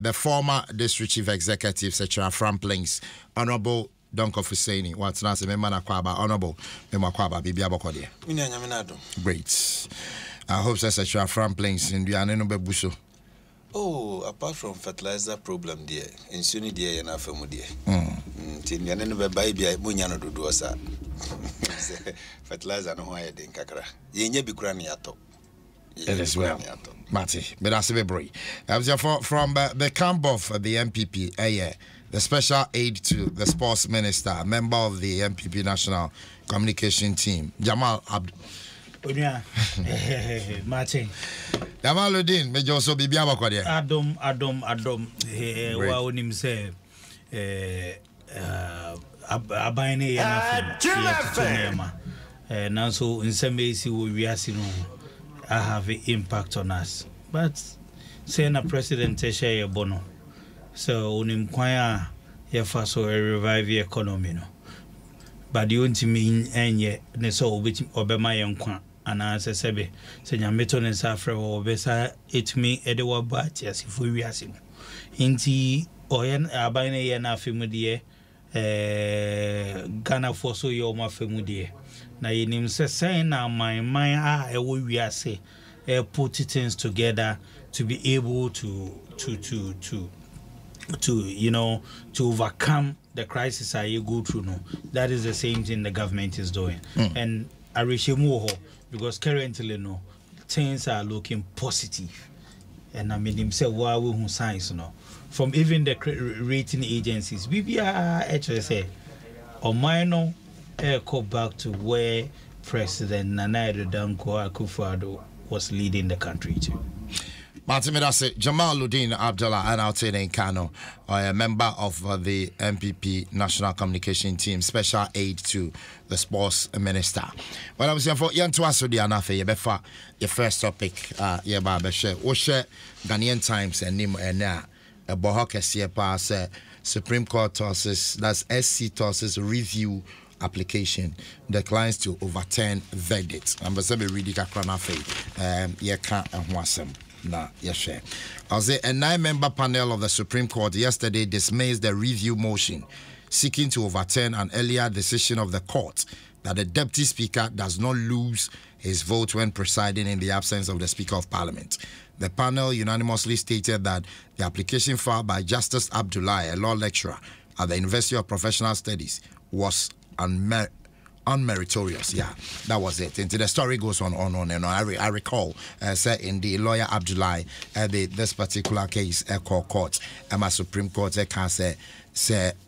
the former district chief executive, Secretary Framplings, Honorable Donko Fuseni. What's not a member Kwaba, Honorable Memakwaba, Bibia Bokodia. Great. I hope Secretary Framplings in Dianeno Bebuso. Oh, apart from fertilizer problem there, insuni there and afemu there. Tinyan no baby munyano do dosa. Fertilizer no why den kakra. Yenye bikura ni ato. It is well. Mati, but that's a bit from the camp of the MPP, the special aide to the sports minister, member of the MPP national communication team, Jamal Abdul. Martin. Yamaludin, may also be Biabakodia. Adom. Wa unim se abaine yana now so in some ways we are seeing have an impact on us. But saying a president share bono. So unim kwaya ya faso revive the economy no. But you want to mean enye ne so obema yenkwa ana sesebe se nyameto ne safre wo besa etumi edewa ba tiasifu wiase mu nti oyen abane ye na afemu de Ghana for so yo ma femu de na yenim se sen na man a ewo wiase put things together to be able to you know to overcome the crisis you go through no. That is the same thing the government is doing. And I wish you more because currently no things are looking positive. And I mean himself why we science no from even the rating agencies we are HSA or minor go back to where President Nana Danko Akufo-Addo was leading the country to. Martin Jamaluddin Abdullah and Altene Kano, a member of the MPP National Communication Team, special aide to the sports minister. Well, I was here for Yantuaso di Anafe, Yebefa, your first topic, Yeba Beshe, Oshe, Ghanaian Times, and Nim and a Bohoke Siepa, Supreme Court tosses, that's SC tosses review application declines to overturn verdict. I'm going to read it across Yeka and Wasem. Nah, yes, I'll say a 9-member panel of the Supreme Court yesterday dismissed the review motion seeking to overturn an earlier decision of the court that the Deputy Speaker does not lose his vote when presiding in the absence of the Speaker of Parliament. The panel unanimously stated that the application filed by Justice Abdullahi, a law lecturer at the University of Professional Studies, was unmeritorious. Yeah, that was it. And the story goes on and on. I recall, said in the lawyer Abdullahi, this particular case, court, my Supreme Court, can say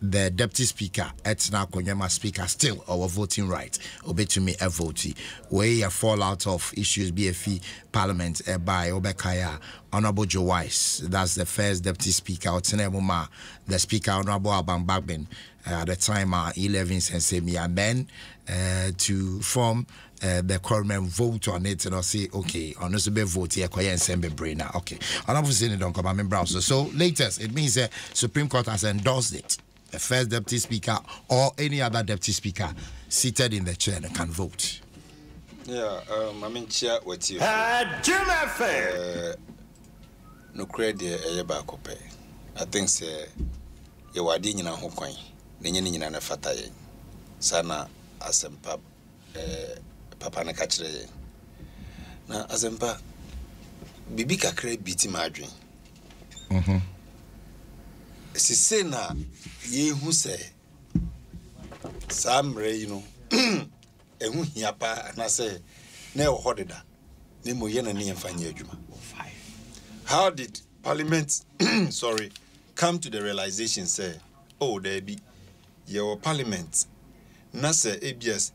the deputy speaker, Etna Konyama speaker, still our voting right. Obey to me a vote. Where a fallout of issues BFE Parliament by Obekaya, Honorable Joe Weiss, that's the first deputy speaker, Otenemuma, the speaker, Honorable Abang Bagbin, at the time 11 Nsem men to form the quorum vote on it and I'll say okay on this be vote here Nsem brain now okay and obviously don't come in browser. So latest it means the Supreme Court has endorsed it. The first deputy speaker or any other deputy speaker seated in the chair can vote. Yeah, I mean chair what you no credit back. I think say you were doing in a home coin. Ninyina na fataye sana asempa papa na kachire na asempa bibi kakra biti madwen sise na yehu se samre you know ehu hiapa na se na e hodeda na mo ye na ne yemfanya adwuma. How did Parliament come to the realization say oh there be your Parliament nasa ABS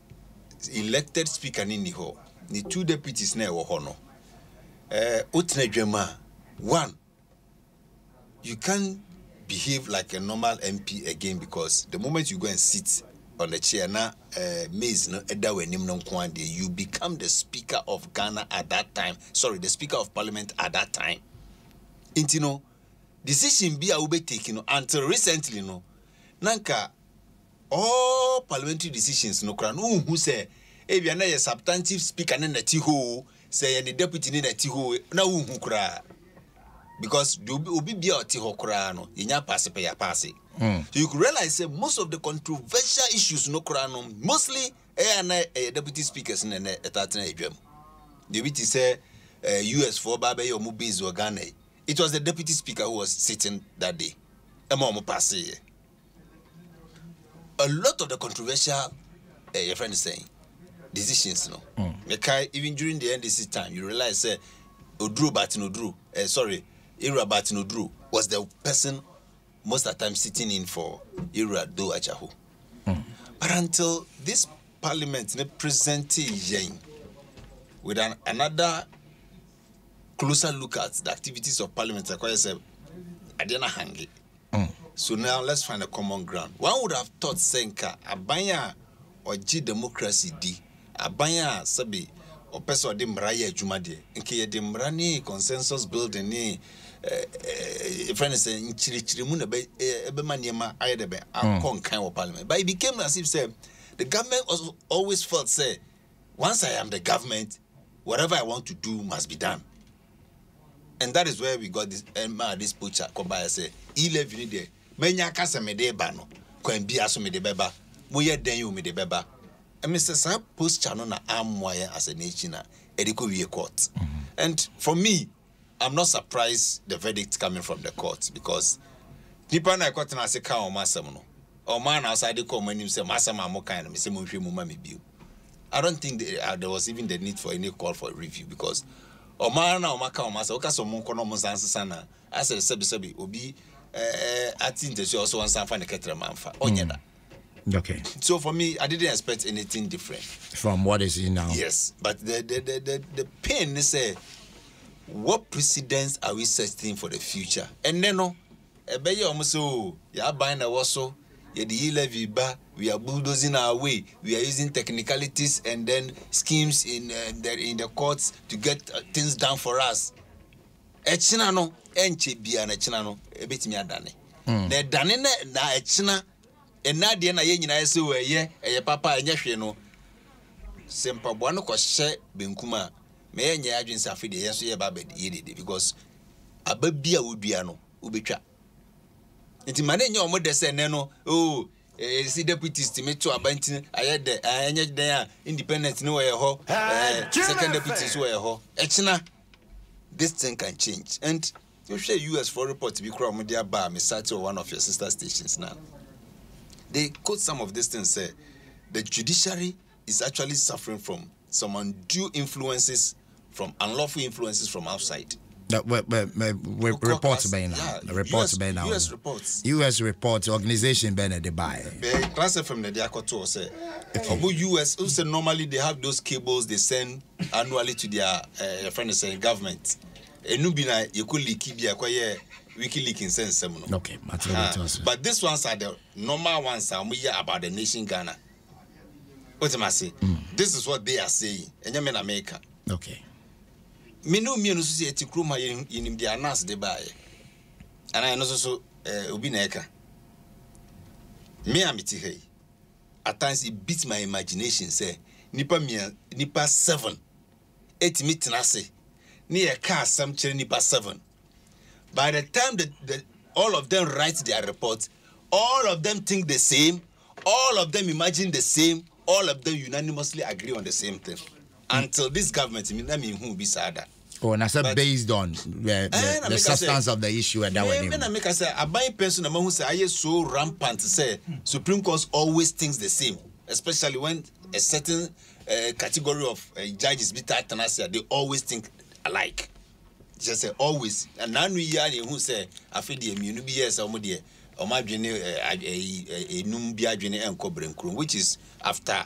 elected speaker ni ho ni 2 deputies na wo ho no utna one you can't behave like a normal MP again because the moment you go and sit on the chair na maze no eda wanim no nko you become the speaker of Ghana at that time, the speaker of Parliament at that time. Intino decision be a ube taken until recently no nanka all parliamentary decisions no kran who say ebia na ye substantive speaker na nati ho say any deputy na nati ho na who kra because the obi be oti hokra no yenya pass pe ya pass. So you could realize that most of the controversial issues no kra no mostly deputy speakers na etatena edwam. The deputy say US for Baba or Mubiz or Ghana. It was the deputy speaker who was sitting that day. A lot of the controversial, your friend is saying, decisions, no. Even during the NDC time, you realize Odru Batinodru, Ira Batinodru was the person most of the time sitting in for Ira Do Achahu. But until this parliament presented with another closer look at the activities of parliament, I didn't hang it. So now let's find a common ground. One would have thought Senka, Abaya or G democracy D, Abaya Sabi, or person de Mraya Jumade, and Kia de Mrani consensus building, friend is saying Chirimuna, Ebemaniama, Idebe, and kind of parliament. But it became as if say the government always felt say, once I am the government, whatever I want to do must be done. And that is where we got this poacher Kobaya say, 11 day. Menya kasa me de ba no. Kwan bia so me de beba. Moye dan you me de beba. And Mr. Sam post channel na amwaye as a nation na ediko wie court. And for me, I'm not surprised the verdict coming from the court because nipa na court na se ka o masam no. O man outside the court when say masam amokan me say mo hwe mo ma me biu. I don't think there was even the need for any call for review because Omana Omaka Omasa Okaso Monkono Monsansana as a sebi obi I think they also want some find a ketra manfa. Okay. So for me, I didn't expect anything different from what is in now. Yes, but the pain is what precedents are we setting for the future? And then no, ebeye omuso ya buying a waso. We are bulldozing our way. We are using technicalities and then schemes in the courts to get things done for us. Echina no enche bia na echina no ebetimi adane. Na dane na echina ena de na ye nyina ese we ye papa enye hwe no. Sempa bo no ko hye benkuma me enye adwense afide ye so ye ba bedi ye dede because ababia wodua no obetwa. Inti mane nye omo de se ne no see deputies to me to abantin ayede enye den independent no we ho second deputies we ho echina this thing can change. And you share US for report to be crowd media bar me sat to one of your sister stations now. They quote some of these things say the judiciary is actually suffering from some undue influences, from unlawful influences from outside. Reports by now. Reports by now. US reports. US reports. Organization by the buy. Class from the Diakoto say. US also normally they have those cables they send annually to their friends saying government. Enubina you could leak kwaye WikiLeaks in Mpensenpensenmu. Okay, but these ones are the normal ones are about the nation Ghana. What am I saying? This is what they are saying. And you mean America. Okay. Minu mienu susi eti kruma yinim dia nas de bae. And I know so obi na eka. Me amiti hey. At times it beats my imagination say nipa 7. Eti mitina say ni e ka asam chere nipa 7. By the time that all of them write their reports, all of them think the same, all of them imagine the same, all of them unanimously agree on the same thing. Until this government, I mean, who be sadder. Oh, and I said based on the substance of the issue and that way. I make I say, I buy a person who say I is so rampant to say Supreme Court always thinks the same, especially when a certain category of judges be tight and I say they always think alike. Just say always. And now we are who say I feel the immune be yes or my which is after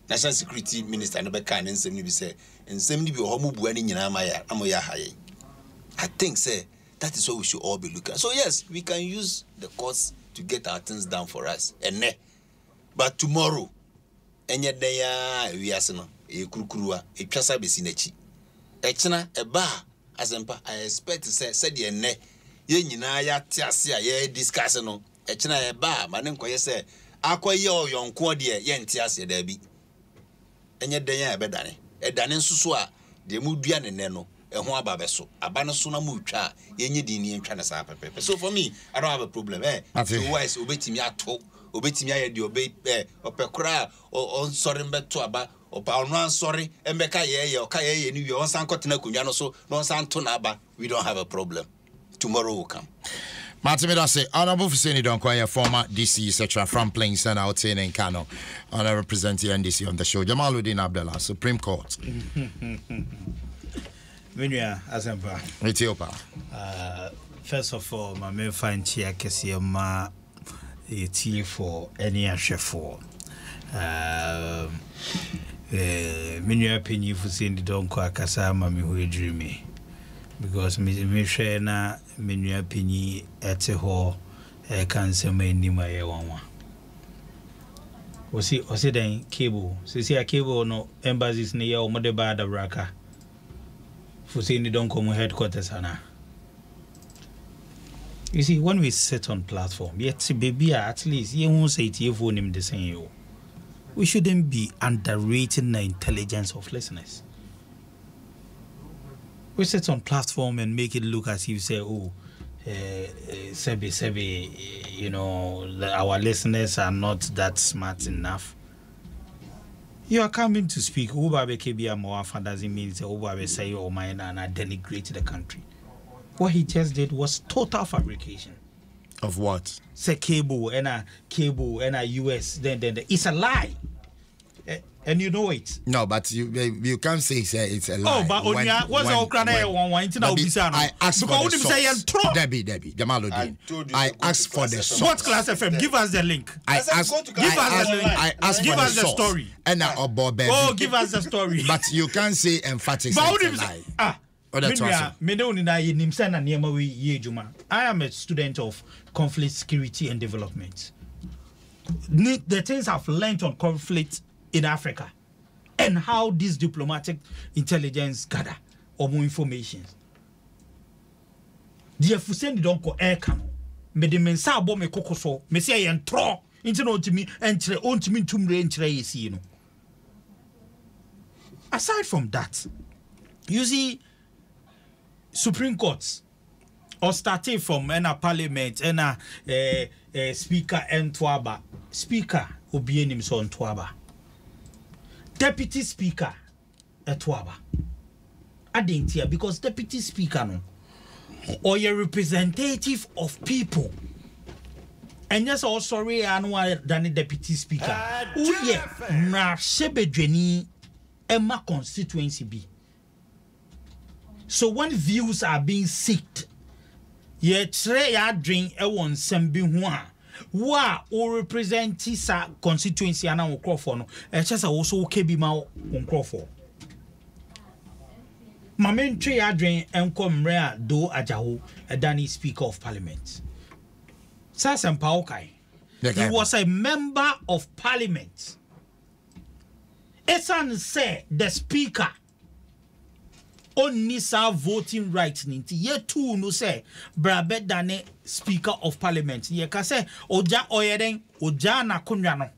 National Security Minister Nebeka Nsem be say Nsem be homu buani nyina amoya haye. I think say that is what we should all be looking at. So yes, we can use the courts to get our things done for us. But tomorrow, enye daya wiase e kurukuruwa e twasa besi nachi. Echina eba asempa I expect to say said ye nyina ya tiase a ye discuss no. Echina eba ma ne nkoye say akoye oyonko de ye ntiase da bi. Enye den ya ebedane edane nsusu a de mu dua ne no ho aba beso aba no so na mu twa yenye din ni ntwa na sa pepepe. So for me, I don't have a problem. So wise obetimi ato obetimi aye de opekra on sorry mbeto aba opa ono sorry embeka ye oka ye ni we on san kotena kunwa no so no san to na aba. We don't have a problem. Tomorrow will come. Martin say Honorable Fuseni Donkoya, former DC etc. from Plains and out in Kano, and I represent the NDC on the show. Jamaluddin Abdullah, Supreme Court. Minya Asempa. Ethiopia. First of all, my main find here kesi ma eti for any ashefo. Minya penyi Fuseni Donkoya kasa ma mi hu dreamy. Because me share na menua penyi ete ho kan sema enima ye wanwa osi den cable see a cable no embassies ne ye o mode ba da braka Fuseni don't come headquarters ana. You see, when we sit on platform yet baby at least you won't say it phone him the same. We shouldn't be underrating the intelligence of listeners. We sit on platform and make it look as if you say, oh, Sebi, you know, our listeners are not that smart enough. You are coming to speak. Ubabe Kebia Moafa doesn't mean Ubabe say or mine and denigrate the country. What he just did was total fabrication. Of what? Say cable and a US. Then it's a lie. And you know it. No, but you can't say it's a lie. Oh, but what's the Ukraine one thing I asked for the source. Debbie, Jamaluddin. I asked for the source. What Class FM? Give us the link. Give us the story. And give us the story. But you can't say emphatic. It's a lie. I am a student of conflict, security, and development. The things I've learned on conflict in Africa and how this diplomatic intelligence gather or more information. The Fuseni don't go air camo. Me de mensa bo me kokoso. Me say entro into no to me entre on to me tumre entre you know. Aside from that, you see Supreme Courts or starting from a parliament and a speaker and Twaba. Speaker obienim so on Twaba. Deputy Speaker Etwaba. Adentia because Deputy Speaker no or a representative of people. And yes, also sorry annual than Deputy Speaker. Oh yeah, na shebedweni Emma constituency be. So when views are being seeked, ye tre ya drink e won sembi ho wa o represent sa constituency ana wo crofo no e chesa wo so ke bi ma wo crofo mamentwe adwen enkom mre a do ajaho Dani Speaker of Parliament Sasempa Okai. He was a member of Parliament. Esan say the Speaker only serve voting rights ninti ye too no say brabe dane Speaker of Parliament ye ka say oja oyeden oja na konwa no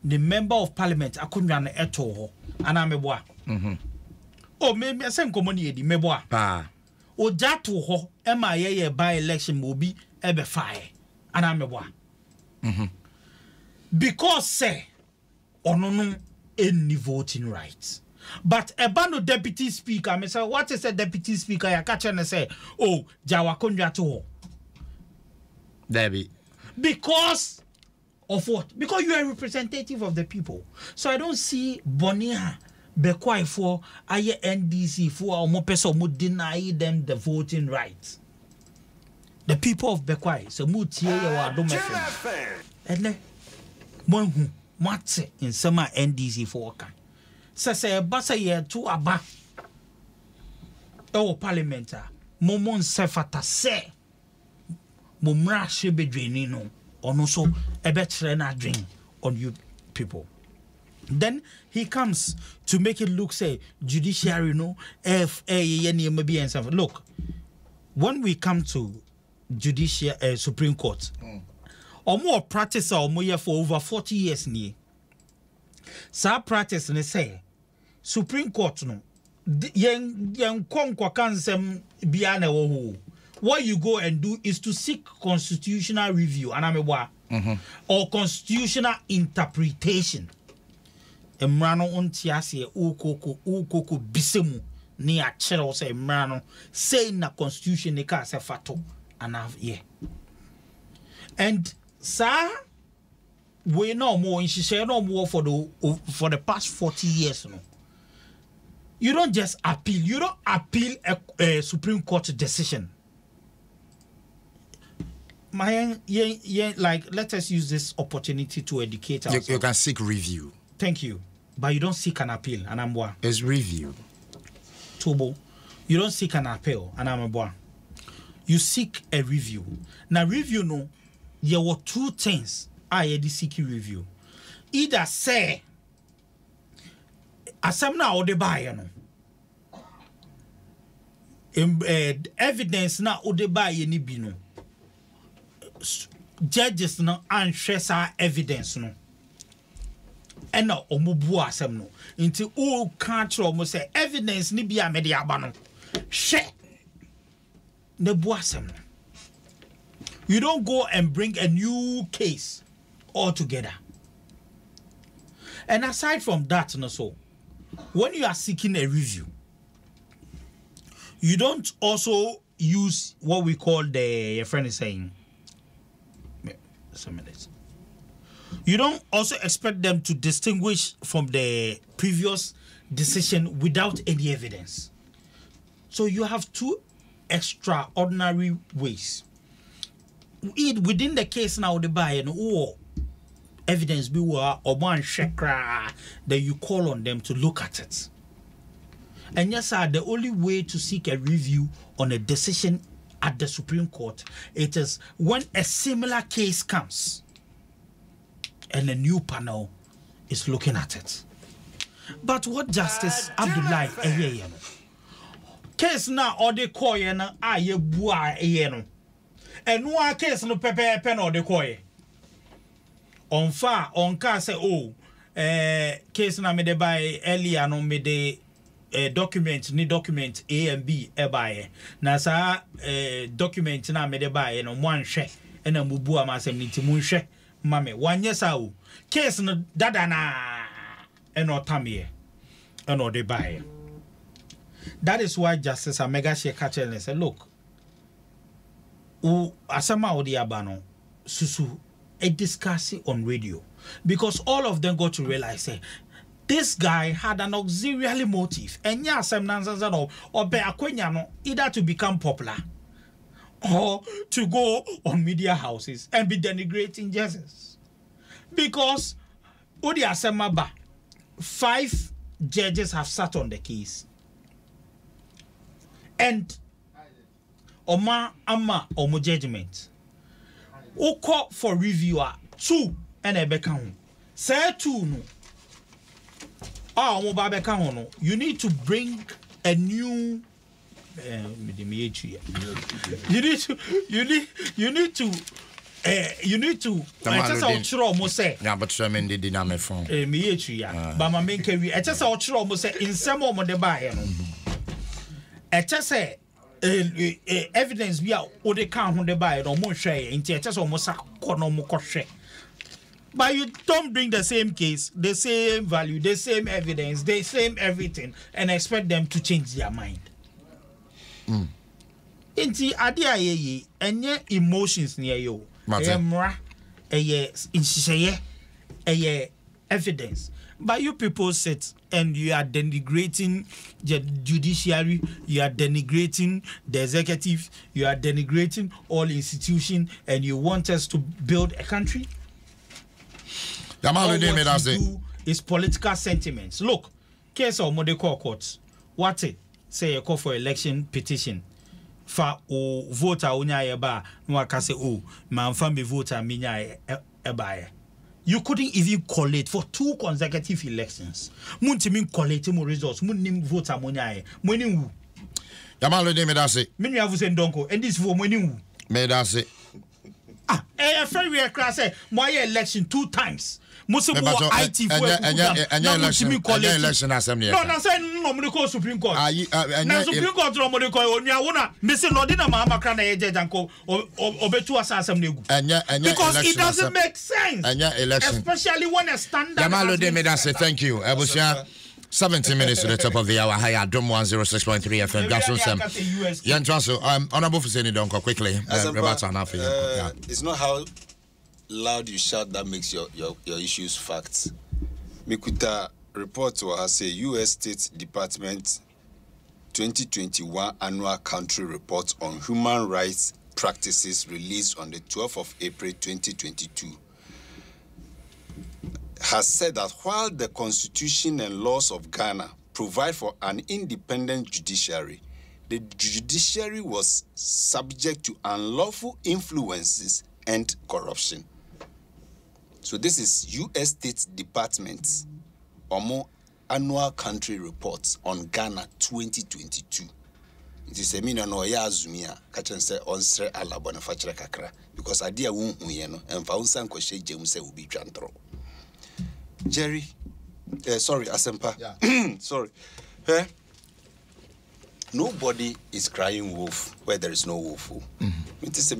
the member of Parliament akonwa no eto ho ana meboa o me say nkomoni edi meboa oja to ho e ma ye by election mobi ebe fae ana meboa because say onono any voting rights. But a bando deputy speaker, I say, what is a deputy speaker? I catch and say, oh, Jawa Konja to Debbie. Because of what? Because you are a representative of the people. So I don't see Bonia Bekwai for aye NDC for or more person would deny them the voting rights. The people of Bekwai, so Mutie or Adom and then one what's in summer NDC for worker. Say basa ye to aba o parliamenta momon sefata se momra shebedweni no ono so ebetre na adwen on you people. Then he comes to make it look say judiciary no look, when we come to judicial Supreme Court or more practice or more for over 40 years ni sa practice ne say Supreme Court no yen konkwa kansem biane wo. What you go and do is to seek constitutional review or constitutional interpretation. Emrano untiase ukoko bisemu ni a chero say emrano say na constitution ne ka se fato anav ye. And sir, we no more in share no more for the past 40 years no. You don't just appeal. You don't appeal a Supreme Court decision. Like, let us use this opportunity to educate ourselves. You can seek review. Thank you. But you don't seek an appeal. And I'm one. It's review. Tobo. You don't seek an appeal. And I'm one. You seek a review. Now, review, no, there were two things I had seek review. Either say, asamna or the buyer no. Evidence na or the buyer ni bino. Judges no anhwesa evidence no. And na omubu asem no. Inti o kan tro mo say evidence ni bia me de aba no. Hwe. Ne bu asem no. You don't go and bring a new case altogether. And aside from that, no, so when you are seeking a review, you don't also use what we call your friend is saying. You don't also expect them to distinguish from the previous decision without any evidence. So you have two extraordinary ways. Within the case now, the buyer or evidence be or one shekra, that you call on them to look at it. And yes, sir, the only way to seek a review on a decision at the Supreme Court, it is when a similar case comes and a new panel is looking at it. But what Justice Abdullahi case now or the coin aye bua no. And one case no pepe pen or the coin. On far on car say case na me de by earlier no me de document A and B by na sa document na me de by no one hwe na mubu amasem ni timu hwe mame wanye sa o case no dada na eno tamie eno de by. That is why Justice Amega catch and say look asama odi abano susu a discussion on radio, because all of them got to realize this guy had an auxiliary motive and either to become popular or to go on media houses and be denigrating judges. Because 5 judges have sat on the case and Oma Omo judgment. Oko for reviewer 2 and a beckham. Say 2 no. No. You need to bring a new you need to say yeah, but Sherman did dynamic phone. But my main carry I just say in some of the buy I just say evidence be out or they can't on the buy or more share into just almost a corner more share. But you don't bring the same case, the same value, the same evidence, the same everything, and expect them to change their mind. Inti adia ye enye emotions near you. Mra evidence. But you people sit and you are denigrating the judiciary, you are denigrating the executive, you are denigrating all institutions, and you want us to build a country? All what you do is political sentiments. Look, case of Modeko courts. What it say a call for election petition. For voter unya ba no aka say man family voter minya e. You couldn't even collate for 2 consecutive elections. Muntimin collate mo results. Munim voter monya e. Mweni wu. Yamalo de me da say. Menu avu say ndonko and this for mweni wu. Me da say. A very rare class say my election 2 times. Musu IT for election assembly. No, na say no mo ko Supreme Court. Na Supreme Court no mo ko onua wona me say Lord na ma makra na ye janko obetu asasam na egu. Because it doesn't make sense. Especially when a standard. Jamalo de Medase, thank you. Ebusia 17 minutes to the top of the hour. Hi, Adom 106.3 FM. Dwaso Nsem. Yan Dwaso, honorable for saying don't quickly. It's not how loud you shout that makes your issues facts. Mikuta report was say U.S. State Department 2021 annual country report on human rights practices released on the 12th of April 2022 has said that while the Constitution and laws of Ghana provide for an independent judiciary, the judiciary was subject to unlawful influences and corruption. So this is U.S. State Department's annual country reports on Ghana 2022. It is a mina no ya azumia kachan say onsre ala bonafachere kakra because adia wonhu ye no emfa unsan ko hye gem say obi twantro. Jerry, sorry, Asempa. Yeah. Sorry. Nobody is crying wolf where there is no wolf. Results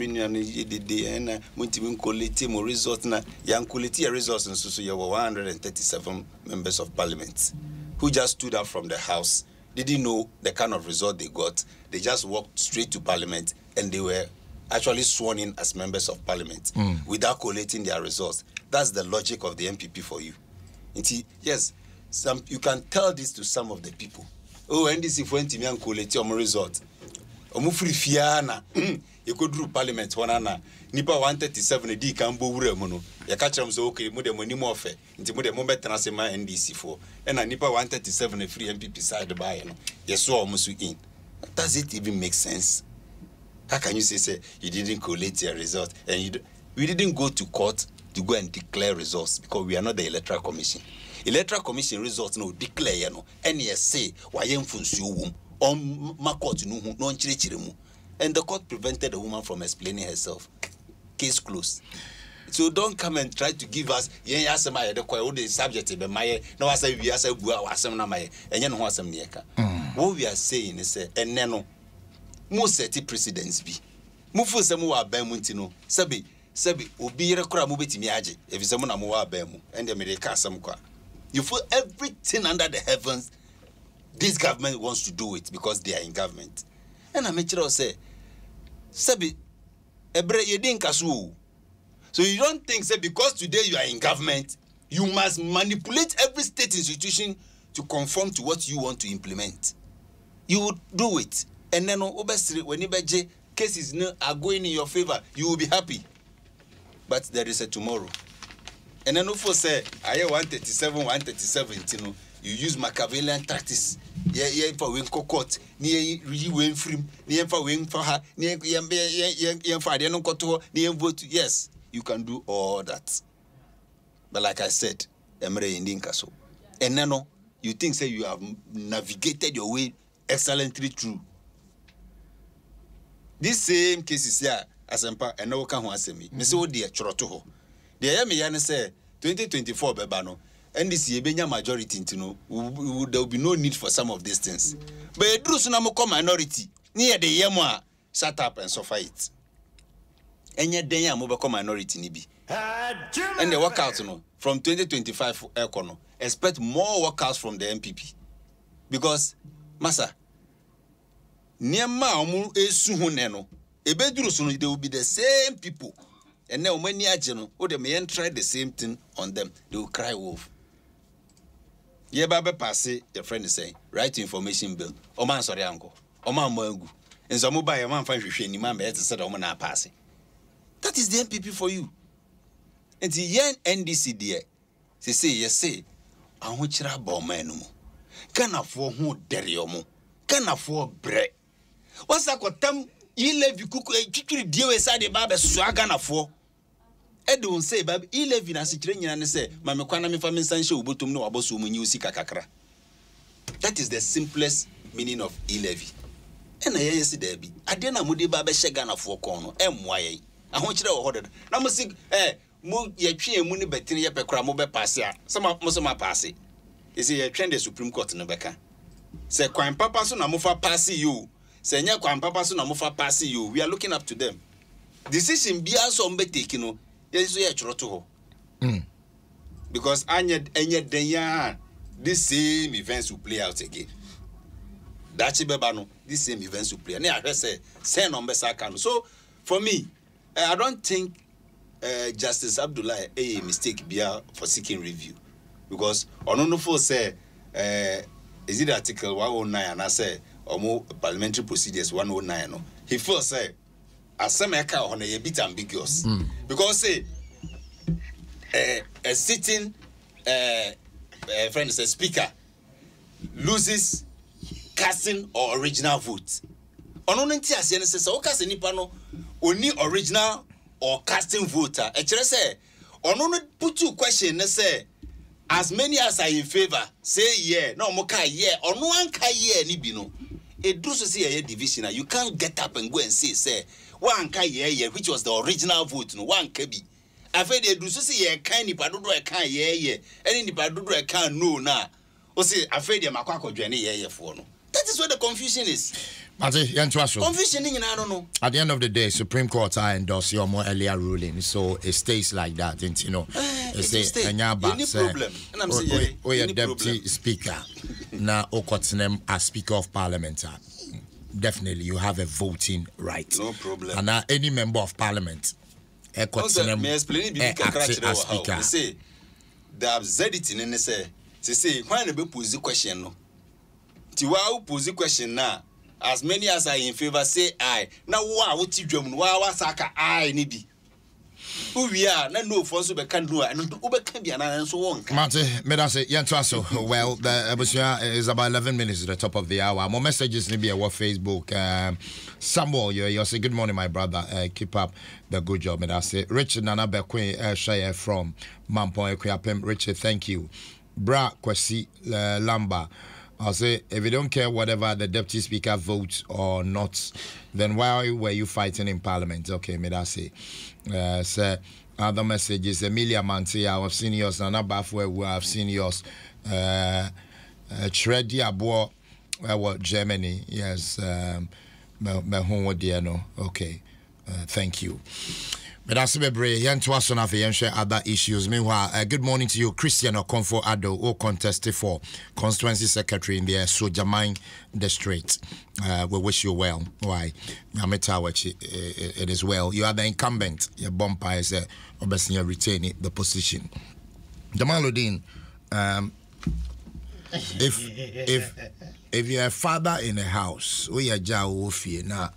na young quality results and so you were 137 members of parliament who just stood up from the house. They didn't know the kind of result they got. They just walked straight to parliament and they were actually sworn in as members of parliament without collating their results. That's the logic of the MPP for you. Yes, you can tell this to some of the people. Oh, NDC for NTM and collate your result. Omufri fiana. You could do parliament one ana. Nipa 137 D can bo wure mono. Ya catch them so okay, mude money more fair. Into mude moment transema NDC for. And a Nipa 137 free MPP side by no. Yes, so almost in. Does it even make sense? How can you say you didn't collate your result and we didn't go to court to go and declare results because we are not the electoral commission. Electoral commission results no declare no NSA why emfunsu wom on ma court no nchirechire mu, and the court prevented the woman from explaining herself. Case closed. So don't come and try to give us yen asema the kwa the subject be maye no asa wi asa bua asem na maye enye no asem ne eka. What we are saying is enne no mo set precedents bi mo fu se mo wa ban mu ntino sabi obi yere kura mo betimi age efise mo na mo wa ban mu and the medical asem kwa. You feel everything under the heavens this government wants to do it because they are in government. And I make sure say sabi ebre yedin kasu. So you don't think say because today you are in government you must manipulate every state institution to conform to what you want to implement. You would do it. And then obviously when cases are going in your favor, you will be happy. But there is a tomorrow. And then also say, I 137, you use Machiavellian tactics. Yeah, for win court, near win free, near for win for her, near vote. Yes, you can do all that. But like I said, Emre in Dinkaso. And then you think say you have navigated your way excellently through. This same cases here, Asempa, and no can answer me. Mr. Odia Choroto. The Yami say 2024 Bebano, and this Yebenya majority to know there will be no need for some of these things. But a Drusunamoko minority near the Yamwa shut up and suffer it. And yet the Yamobako minority nibi. And the workout from 2025 Econo. Expect more workouts from the MPP. Because Massa Niama omu esuhuneno. Ebedrusun they will be the same people. And now when you or they may try the same thing on them, they will cry wolf. Ye baba passe, your friend is saying, right information bill. O man sorry uncle. O man mogu. And some buy a man find you man better said o man passing. That is the MPP for you. And the young NDC dear. They say yes say, I want you to bomb can afford who deriomo. Can afford bread. What's that got them? You live you cook a chicken deal inside the barber swagana for. Adom say, Baby, he live in a situation and say, Mamma Quanami family sancho, but to know about so many you see kakakra. That is the simplest meaning of e-levy. And I say, Debbie, I didn't know the barber shagana for corner, MYA. I want you to order. Now, mo ye twe emu ne betini ye pekora mo be pass a some mo some pass you see ye trend the Supreme Court no beka say kwan papa so na mo fa pass you say nya kwan papa so na mo fa pass you we are looking up to them decision bia so mbe take no ye so ye choro to ho because enye den ya this same events will play out again that beba no this same events will play na I say no mbesa ka no. So for me I don't think Justice Abdullah a mistake bia for seeking review because onono for say is it article 109 and I say omo parliamentary procedures 109 no he feels say asemeka on a bit ambiguous because say a sitting friend is a speaker loses casting or original vote onono nti ase ne say o cast nipa no oni original or casting voter e kire say ono no put you question ne say as many as are in favor say yeah no mo ka yeah ono anka yeah ni bi no e do so say yeah division you can't get up and go and say one ka yeah which was the original vote no one ka bi afa de do so say yeah kan nipa dodo e kan yeah any nipa dodo e kan no na o say afa de makwa akodwane yeah fo no that is where the confusion is. Confusion in at the end of the day, Supreme Court I endorse your more earlier ruling, so it stays like that, and you know, any problem. And I'm saying, we deputy speaker now, Nsem as Speaker of Parliament. Definitely, you have a voting right. No problem. And now, any member of Parliament, Nsem as Speaker. Say the absurdity in say why not pose the question no? Tiwa pose the question now. As many as are in favor say aye. Now what drum wa saka aye ni bi. Who we are no for so be can do and ube can be an so on. Mate, me da say Dwaso. Well, the ebusia is about 11 minutes at the top of the hour. More messages ni be on Facebook. Samuel, you say good morning, my brother. Keep up the good job. Me da say Richard Nana Bekwe share from Mampon Equiapem. Richard, thank you. Bra Kwesi Lamba. I'll say, if you don't care whatever the deputy speaker votes or not, then why were you fighting in Parliament? Okay, may I say. Sir, other messages, Emilia Mantia, I've seen yours, Nana Bafwe, I've seen yours. Tredi Abo, Germany, yes. Okay, thank you. But that's a brave. Share other issues. Meanwhile, good morning to you, Christian Okonfo Addo, who contested for constituency secretary in the Sojaman district. We wish you well. Why? It is well. You are the incumbent. Your bumper is obviously retaining the position. Jamaluddin, if you're a father in a house, now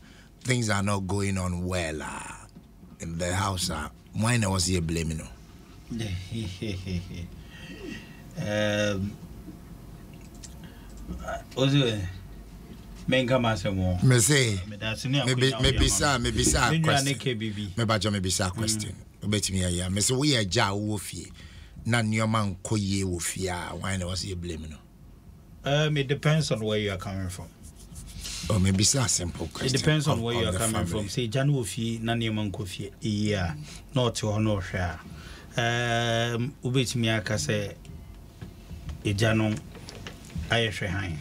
things are not going on well. In the house, why was he blaming? Me say, maybe question. Bet me here. Me say we are ja wofi. Na nyoman koye wofia. Why was he blaming? It depends on where you are coming from. Or maybe it's a simple question. It depends on where you are coming from. Say Janu Fi, Nani Mankofi, yeah, not to honor share. Ubit Miaka say a Jano Ayeshahan.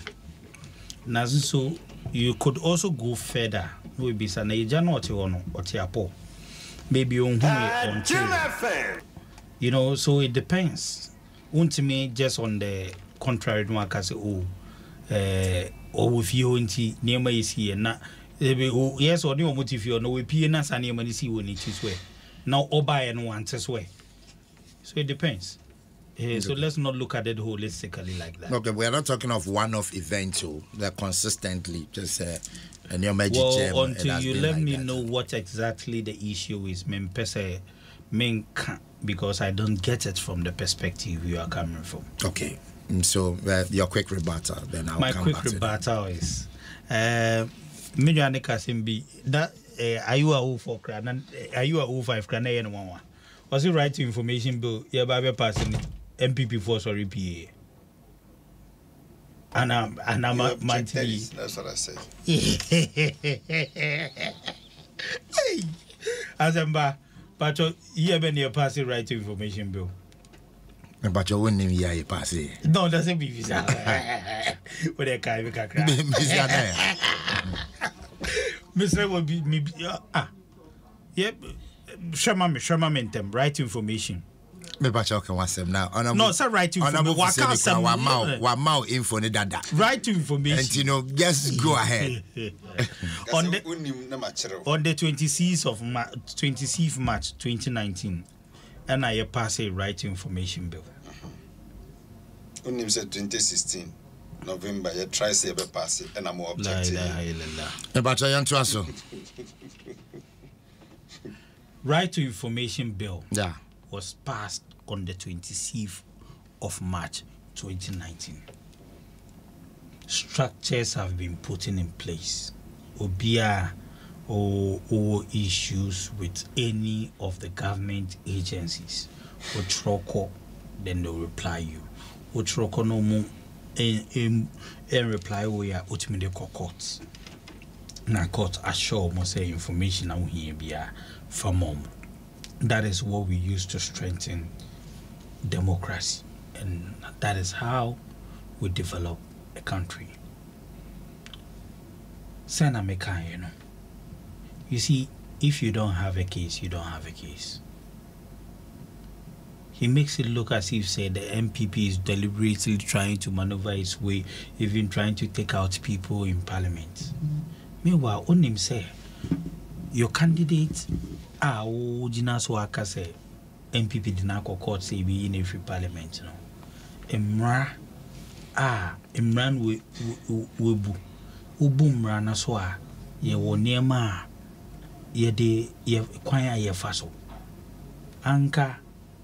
Nazuso, you could also go further. We be San Jano Tiono or Tiapo. Maybe on whom you know, so it depends. Won't me just on the contrary, no one can say, or with you into near my see and not yes or no motive you no we pay na sani money see when it is way now or buy and want as way, so it depends. So let's not look at it holistically like that. Okay, we are not talking of one-off events that consistently just and your magic well, until you let like me know what exactly the issue is, because I don't get it from the perspective you are coming from. Okay. So your quick rebuttal, then I'll my come quick back rebuttal is Mijuane Kasimbi that are you a 04 cran? Are you a 05 cran? Was it right to information bill? Yeah, by passing MPP force or EPA. And I'm a monthly. That's what I said. Azamba But you have any passing right to information bill. But you wouldn't even hear pass it. No, doesn't be visa. What a guy, Mr. will be me. Yep. Shama Mentem, right information. Me but you can want them now. No, sir, right information. Wow, info ni dada. Right information. And you know, just go ahead. on the 26th of March 2019, and I pass a right information bill. Unim said 2016 November. You try say be pass it, and I'm objecting. But you want to also. Right to information bill. Yeah. Was passed on the 26th of March 2019. Structures have been put in place. Obia or issues with any of the government agencies. Otroko, then they'll reply you. Otroko no more and reply we are ultimately courts. Na court assure mo say information now here be for mom. That is what we use to strengthen democracy, and that is how we develop a country. Senameka, you know. You see, if you don't have a case, you don't have a case. He makes it look as if, say, the MPP is deliberately trying to maneuver its way, even trying to take out people in parliament. Meanwhile, on him say, your candidate, Jinas Waka say, MPP did not court say be in every parliament. Imran Webu, Ubumra Naswa, ye won near ma, ye de ye quire ye faso. Anka,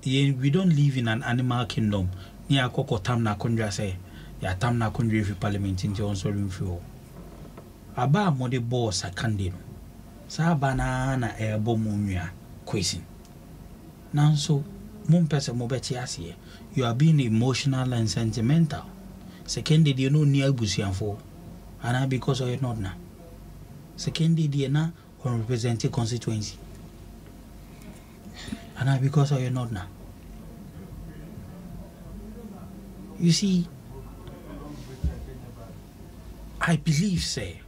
we don't live in an animal kingdom. Near Coco Tamna Kundra say, ya Tamna Kundra every parliament in John's fuel. Aba mode boss a candino. Sa banana e bomunya question. Nanso Mpensenpensenmu beti asiye. You are being emotional and sentimental. Secondly, you know near busianfo. And because of your not na. Secondly, you na or represent a constituency. And because of your not na. You see, I believe, say,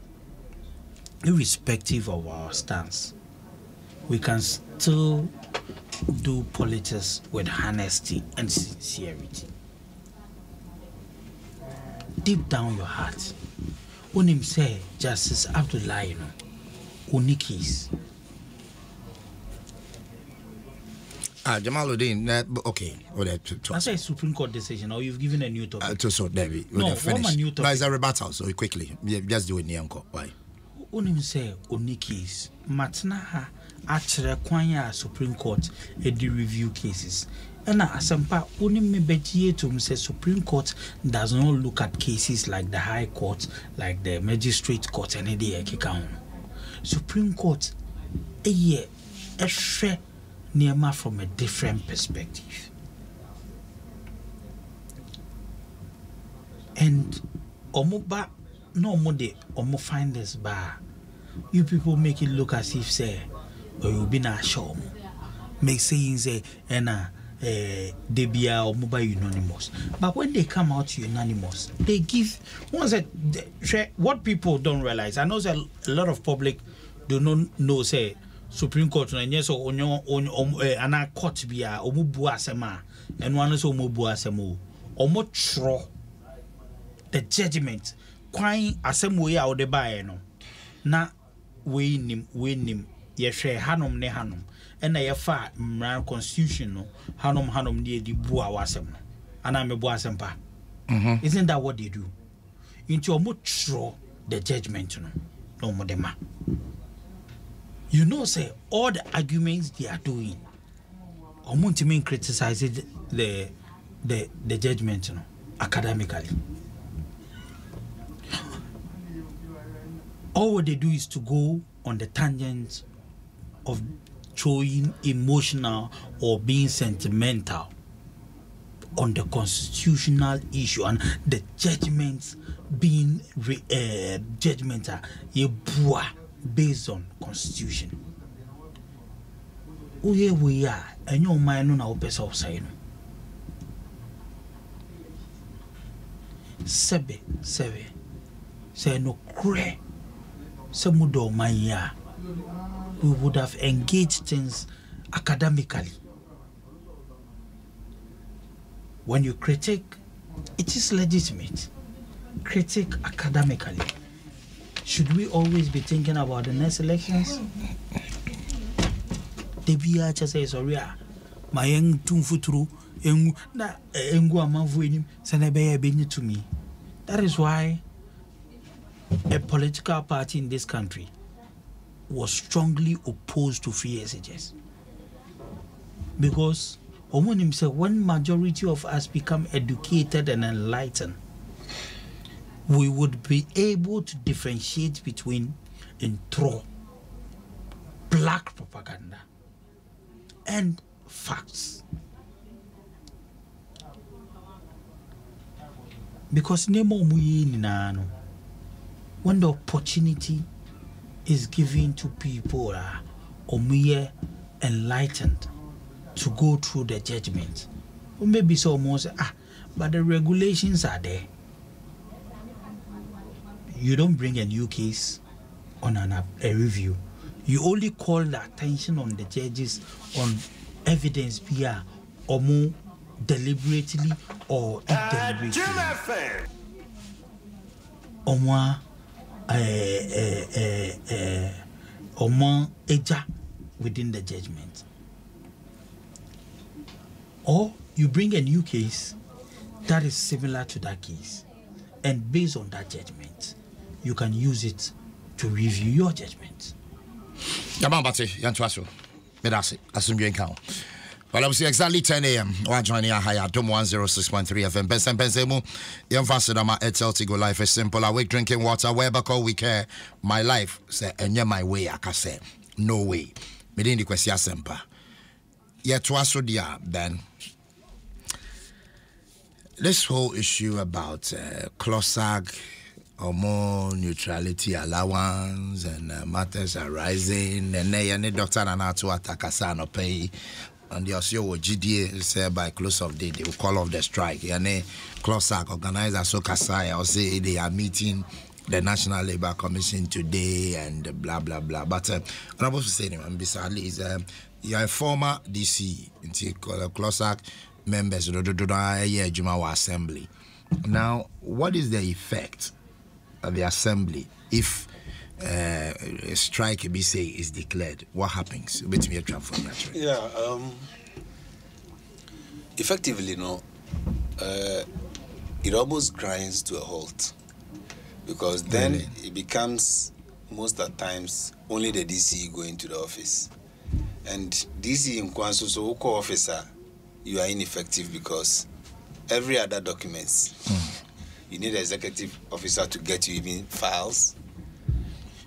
irrespective of our stance, we can still do politics with honesty and sincerity. Deep down your heart, when him say Justice Abdullah, you know, Unikis. Jamaluddin, okay. I say Supreme Court decision, or you've given a new topic. So, Debbie, no, what a new topic. No, it's a rebuttal, so quickly. Just do it, Nyanko. Why? Unim say Unikis, Matnaha, Achre Kwanya Supreme Court, the review cases. And Asampa Unim me betie to say Supreme Court does not look at cases like the High Court, like the Magistrate Court, and the Ekikaun. Supreme Court, a year, a share. Nema from a different perspective. And omoba no mode omo find this bar. You people make it look as if say or you be na show. Make saying say they be omoba unanimous. But when they come out unanimous, they give once what people don't realize. I know that a lot of public do not know say Supreme Court na yes so ana court bia omubu asema and one so omubu asemo omotro the judgment kwan asemo ya ode bae no na we nim ye hwe hanom ne hanom na ye fa mran constitution no hanom ne di bu awasem no ana me bu asempa isn't that what they do into omotro the judgment no modema. You know, say all the arguments they are doing, or Muntimin criticizes the judgment, academically. All what they do is to go on the tangent of showing emotional or being sentimental on the constitutional issue and the judgments being judgmental. Based on constitution. Uye we are, and your mind on our best of saying. Sebe, say no cray. Samudo maya. We would have engaged things academically. When you critique, it is legitimate. Critique academically. Should we always be thinking about the next elections? The BH says, sorry, my young Tumfutru, Engu Amavuinim, Senebea Bini to me. That is why a political party in this country was strongly opposed to free SHS. Because Omonim said, when majority of us become educated and enlightened, we would be able to differentiate between intro, black propaganda, and facts. Because when the opportunity is given to people enlightened to go through the judgment, or maybe someone say, but the regulations are there. You don't bring a new case on a review. You only call the attention on the judges on evidence via or more deliberately or indeliberately. Or more eja within the judgment. Or you bring a new case that is similar to that case, and based on that judgment, you can use it to review your judgment. Yamabati, Dwaso, Medasi, Assume count. Well, I will see exactly 10 a.m. Or joining a higher Adom 106.3 FM. Mpensenpensenmu, young Fasidama, Etel go life is simple. I wake drinking water, wherever call we care. My life, say, and yeah, my way, I can say, no way. Medin the question simple. Yeah, Dwaso dia, then. This whole issue about CLOSAG, or more neutrality allowance and matters arising, and any doctor and how to attack us and pay. And the Osio GDA say by close of day they will call off the strike. And CLOSAG organizer so Kasai or say they are meeting the National Labour Commission today and blah blah blah. But I'm supposed to say him sadly is you're a former DC into CLOSAG members of the Jumawa Assembly. Now, what is the effect of the assembly if a strike is declared? What happens? Yeah, effectively, it almost grinds to a halt, because then it becomes most of the times only the DC going to the office, and DC in Kwanso so officer, you are ineffective because every other documents you need an executive officer to get you even files.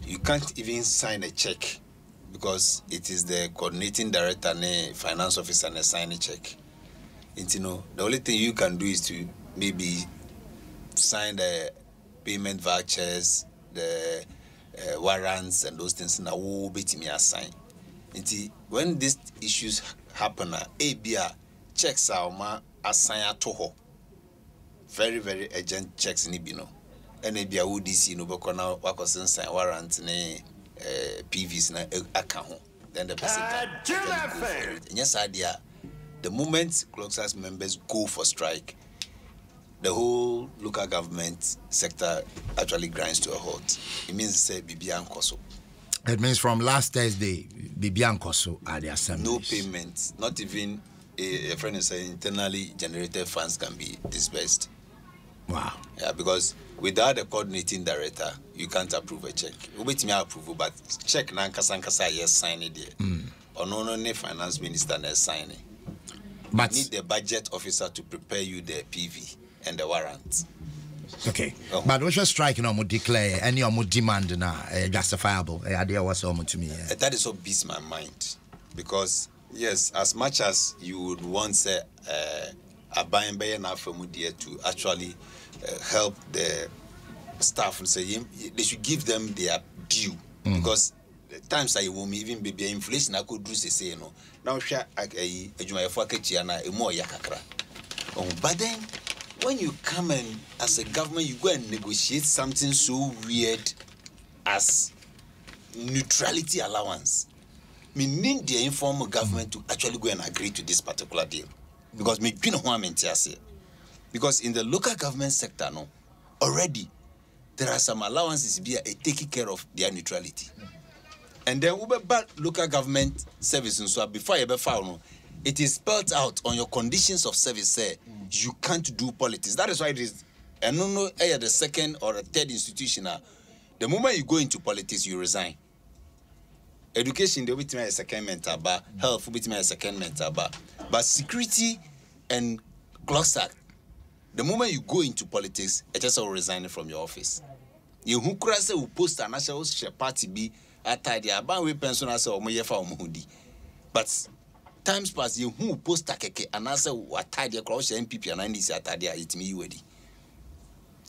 You can't even sign a check because it is the coordinating director and finance officer and sign a check. And the only thing you can do is to maybe sign the payment vouchers, the warrants and those things. Now, sign. When these issues happen, ABR checks are assigned to her. Very, very urgent checks in Ibino. And ABR UDC no bokona wakosen sign warrant ne PVs na account. Then the person can yes, idea. The moment CLOSAG members go for strike, the whole local government sector actually grinds to a halt. It means say Bibian Koso. It means from last Thursday, Bibian Koso at the assembly. No payments, not even a friend is saying internally generated funds can be disbursed. Wow. Yeah, because without the coordinating director, you can't approve a check. You wait me approve, but check Nankasa yes sign it there. Or no finance minister sign it. But you need the budget officer to prepare you the PV and the warrant. Okay. But what you're striking on would declare any or demand justifiable. Idea was almost to me. That is what beats my mind. Because yes, as much as you would want say a buying to actually help the staff and say they should give them their due, because times I will even be inflation I could do say no. Now share a Juma Fakachiana a more yakakra. Oh, but then when you come in as a government, you go and negotiate something so weird as neutrality allowance. We need the informal government to actually go and agree to this particular deal. Because because in the local government sector, no, already there are some allowances be taking care of their neutrality. And then local government services, so before you ever found, it is spelled out on your conditions of service. Say you can't do politics. That is why it is. And no, the second or the third institution. The moment you go into politics, you resign. Education, they will be a second mentor, but health will be a second mentor, but security and clock sack. The moment you go into politics, it just will resign from your office. You who cross will post a national party be at the about we pension as or but times pass you who post a keke and answer what tied across MPP and NDC at it me ready.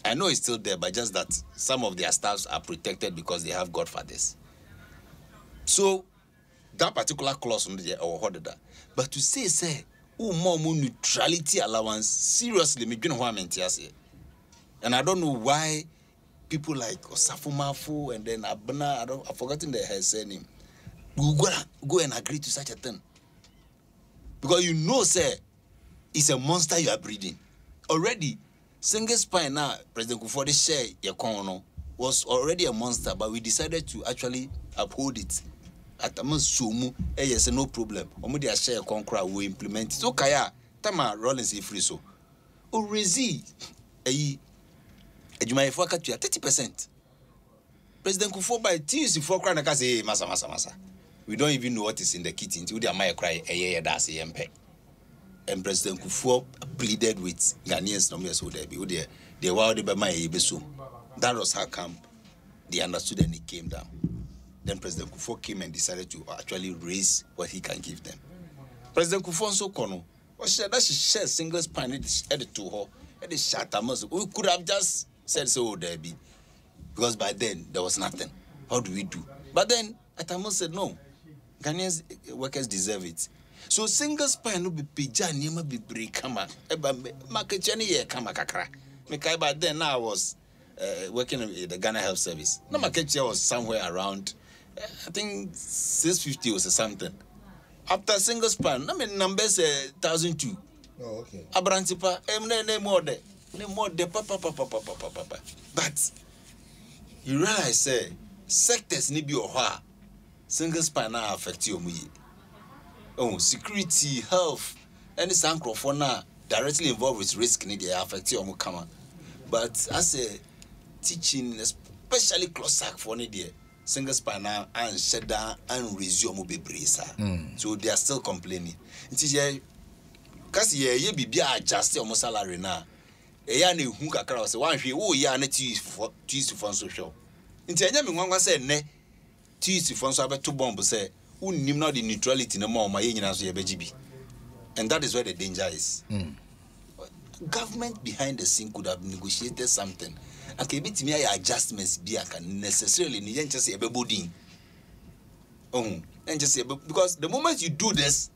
I know it's still there, but just that some of their staffs are protected because they have godfathers. So that particular clause on the or that. But to say more neutrality allowance, seriously, me been and I don't know why people like Osafo Mafu and then Abna, I've forgotten her surname, will go and agree to such a thing. Because you know, sir, it's a monster you are breeding. Already, single spine now, President Kufuor share your corner was already a monster, but we decided to actually uphold it. At a month, yes, no problem. Omo dia share concra we implement it. So kaya, tama Rollins is free so. O rezi, Juma Ifwaka to 30%. President Kufuor by Tuesday for crying and say, Masa. We don't even know what is in the kitchen. Until the Maya cry a year that's a MP. And President Kufuor pleaded with Ghanaians, no so there be they were by my ebeso. That was how come they understood and it came down. Then President Kufuor came and decided to actually raise what he can give them. President Kufuor so kono, that she shared single spine at to her, at the shatter. We could have just said so, there be. Because by then there was nothing. How do we do? But then Atamos said no. Ghanaians workers deserve it. So single spine no be pija niema be break kama. Eba market chani ye kama kakra. Mekai by then I was working in the Ghana Health Service. No market was somewhere around I think 650 or something. After single span, I mean numbers 1,002. Oh, okay. Abrantipa, more de papa. But you realize, sectors need be or single span now affect you. Oh, security, health, any sanction for now directly involved with risk need they affect you. But as a teaching, especially close sack for need single span now and shut down and resume be brisa. So they are still complaining. Because ye be adjust your salary now. A ne who kakra say one hwe wo ya na tuisu for social. Nti anya me nwanwa say ne tuisu for so abeto bomb say unnim na the neutrality no more ma ye nyina so ye begibi. And that is where the danger is. Government behind the scene could have negotiated something. Okay, bit me adjustments be can necessarily ni just say ebodin. And just say because the moment you do this,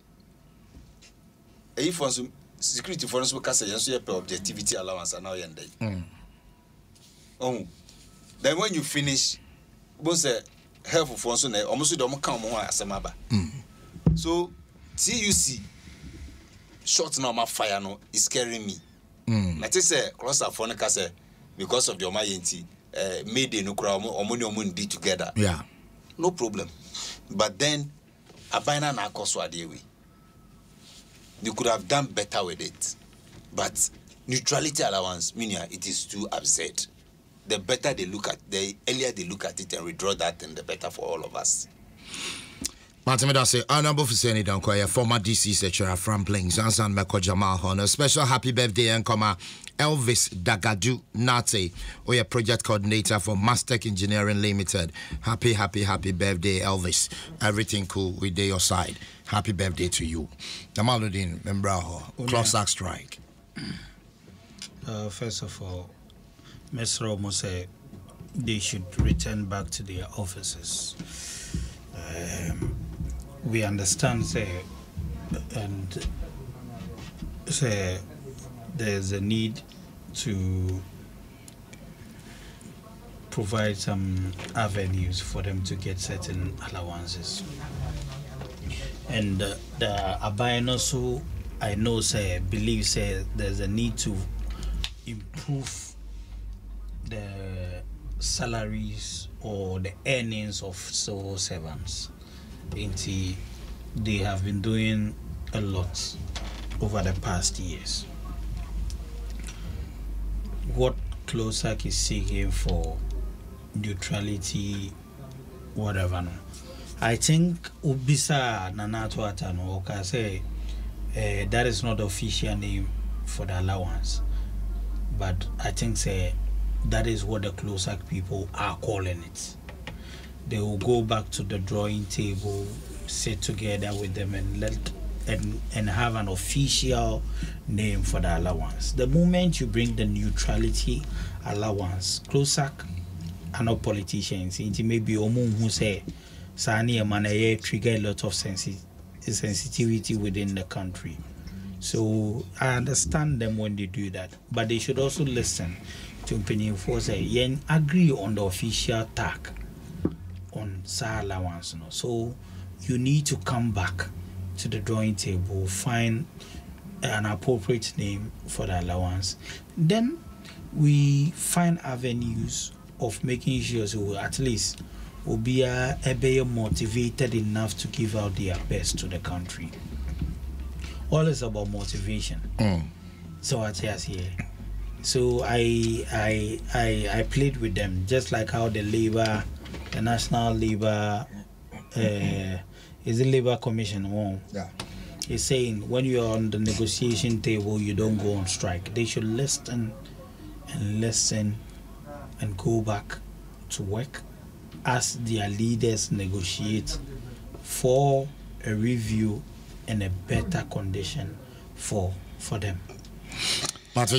if for some security for us because you pay objectivity allowance and now end. Then when you finish, both helpful for us almost don't come more asemaba. So TUC short normal fire no is scaring me. Like I say cross Afonica say because of the Omayenti made the no crowd or money did together. Yeah. No problem. But then a binary na cost what way. You could have done better with it. But neutrality allowance, meaning it is too absurd. The better they look at, the earlier they look at it and withdraw that, and the better for all of us. Matimida say, Honorable Fuseni Dankoya, former DC lecturer from Plains, Sansan Meko Jamal Honor, special happy birthday and comma Elvis Dagadu Nate, or your project coordinator for Mastech Engineering Limited. Happy birthday, Elvis. Everything cool with your side. Happy birthday to you. Namaludin, Membraho, Clossack strike. First of all, Mr. Omo say they should return back to their offices. we understand say and say there's a need to provide some avenues for them to get certain allowances. And the Abayan also, I know, say, believe, say, there's a need to improve the salaries or the earnings of civil servants. They have been doing a lot over the past years. What CLOSAC is seeking for neutrality, whatever, no. I think Ubisa Nanato Atano Oka say that is not the official name for the allowance, but I think say that is what the CLOSAC people are calling it. They will go back to the drawing table, sit together with them and have an official name for the allowance. The moment you bring the neutrality allowance, CLOSAC are not politicians. It may be Omun who say Sani Amanaye trigger a lot of sensitivity within the country. So I understand them when they do that, but they should also listen to Mpensenpensenmu say yen agree on the official tag on sa allowance. No? So you need to come back to the drawing table, find an appropriate name for the allowance. Then we find avenues of making sure so at least will be motivated enough to give out their best to the country. All is about motivation. So I here. So I played with them just like how the National Labor is the Labor Commission is saying when you are on the negotiation table you don't go on strike. They should listen and go back to work as their leaders negotiate for a review and a better condition for them. But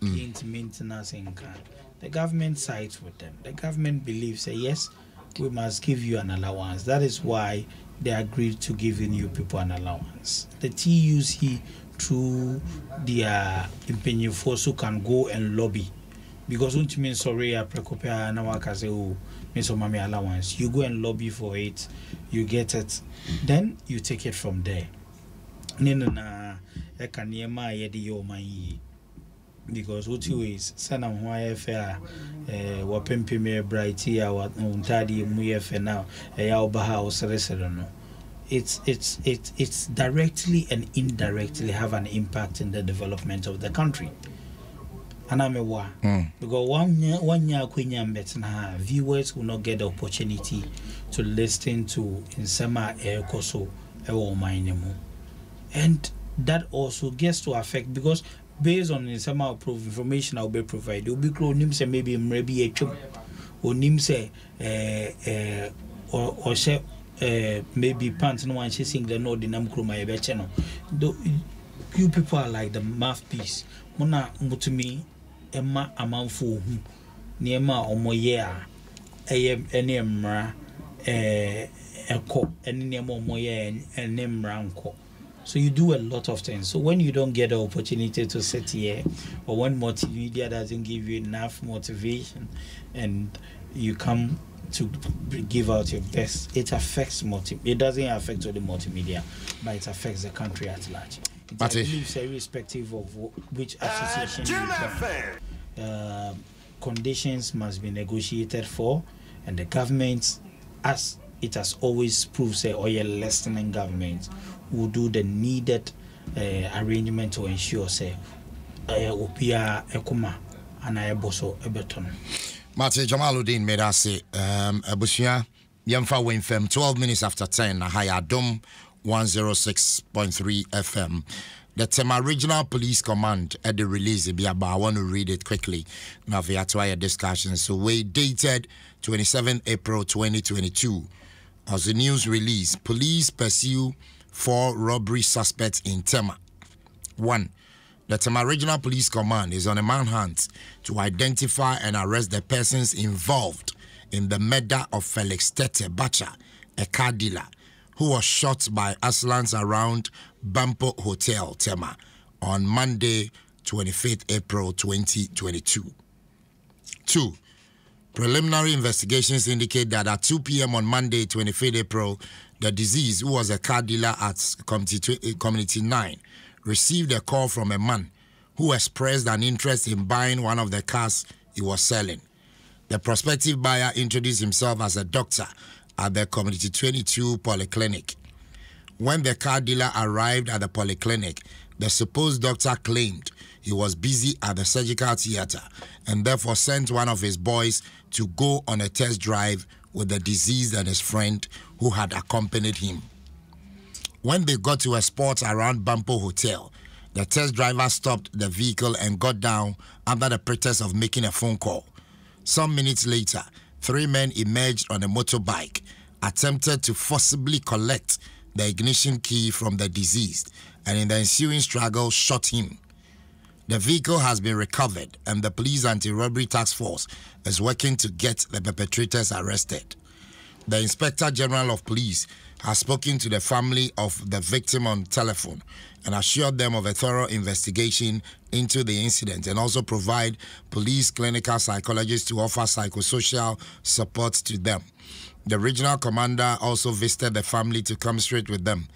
maintenance income. The government sides with them. The government believes that yes, we must give you an allowance. That is why they agreed to giving you people an allowance. The TUC through their Mpensenpensenmu can go and lobby. Because when you mean sorry, I precopia na waka say oh, me so mami allowance. You go and lobby for it, you get it, then you take it from there. Nina na ekaniema yedi yo mai. Because what you is sana mwa fair wapempe me brighty our untadi mu fe now ya obaha osresere no. It's directly and indirectly have an impact in the development of the country. Because one year viewers will not get the opportunity to listen to Nsema Ekoso Ewo Mainemu. And that also gets to affect because based on Nsema information I'll be provided, will be close say maybe a chum or nimse or share maybe pants no one she sing the no dinam kroma ebecheno. You people are like the mouthpiece. Mona mutumi Emma amanfo hu niema omoye a ene mra eko ene niema omoye ene mra nko. So you do a lot of things. So when you don't get the opportunity to sit here, or when multimedia doesn't give you enough motivation and you come to give out your best, it affects it doesn't affect only multimedia, but it affects the country at large. But I believe irrespective of which association you come, conditions must be negotiated for, and the government, as it has always proved, say, or your listening government will do the needed arrangement to ensure, say, Opia Ekuma and Ayaboso Ebeton. Mate Jamaluddin made us say, Abusia, Yemfa Winfem, 12 minutes after 10, Adom 106.3 FM. The Tema Regional Police Command at the release, I want to read it quickly. Now, we have to have a discussion. So, we dated 27 April 2022. As the news release, police pursue 4 robbery suspects in Tema. 1. The Tema Regional Police Command is on a manhunt to identify and arrest the persons involved in the murder of Felix Tete Bacha, a car dealer, who was shot by Aslans around Bampo Hotel, Tema, on Monday, 25th April 2022. 2. Preliminary investigations indicate that at 2 p.m. on Monday, 25th April, the deceased, who was a car dealer at Community 9, received a call from a man who expressed an interest in buying one of the cars he was selling. The prospective buyer introduced himself as a doctor at the Community 22 Polyclinic. When the car dealer arrived at the polyclinic, the supposed doctor claimed he was busy at the surgical theater and therefore sent one of his boys to go on a test drive with the deceased and his friend who had accompanied him. When they got to a spot around Bampo Hotel, the test driver stopped the vehicle and got down under the pretext of making a phone call. Some minutes later, 3 men emerged on a motorbike, attempted to forcibly collect the ignition key from the deceased, and in the ensuing struggle shot him. The vehicle has been recovered and the police anti-robbery task force is working to get the perpetrators arrested. The Inspector General of Police has spoken to the family of the victim on telephone and assured them of a thorough investigation into the incident and also provide police clinical psychologists to offer psychosocial support to them. The regional commander also visited the family to commiserate with them.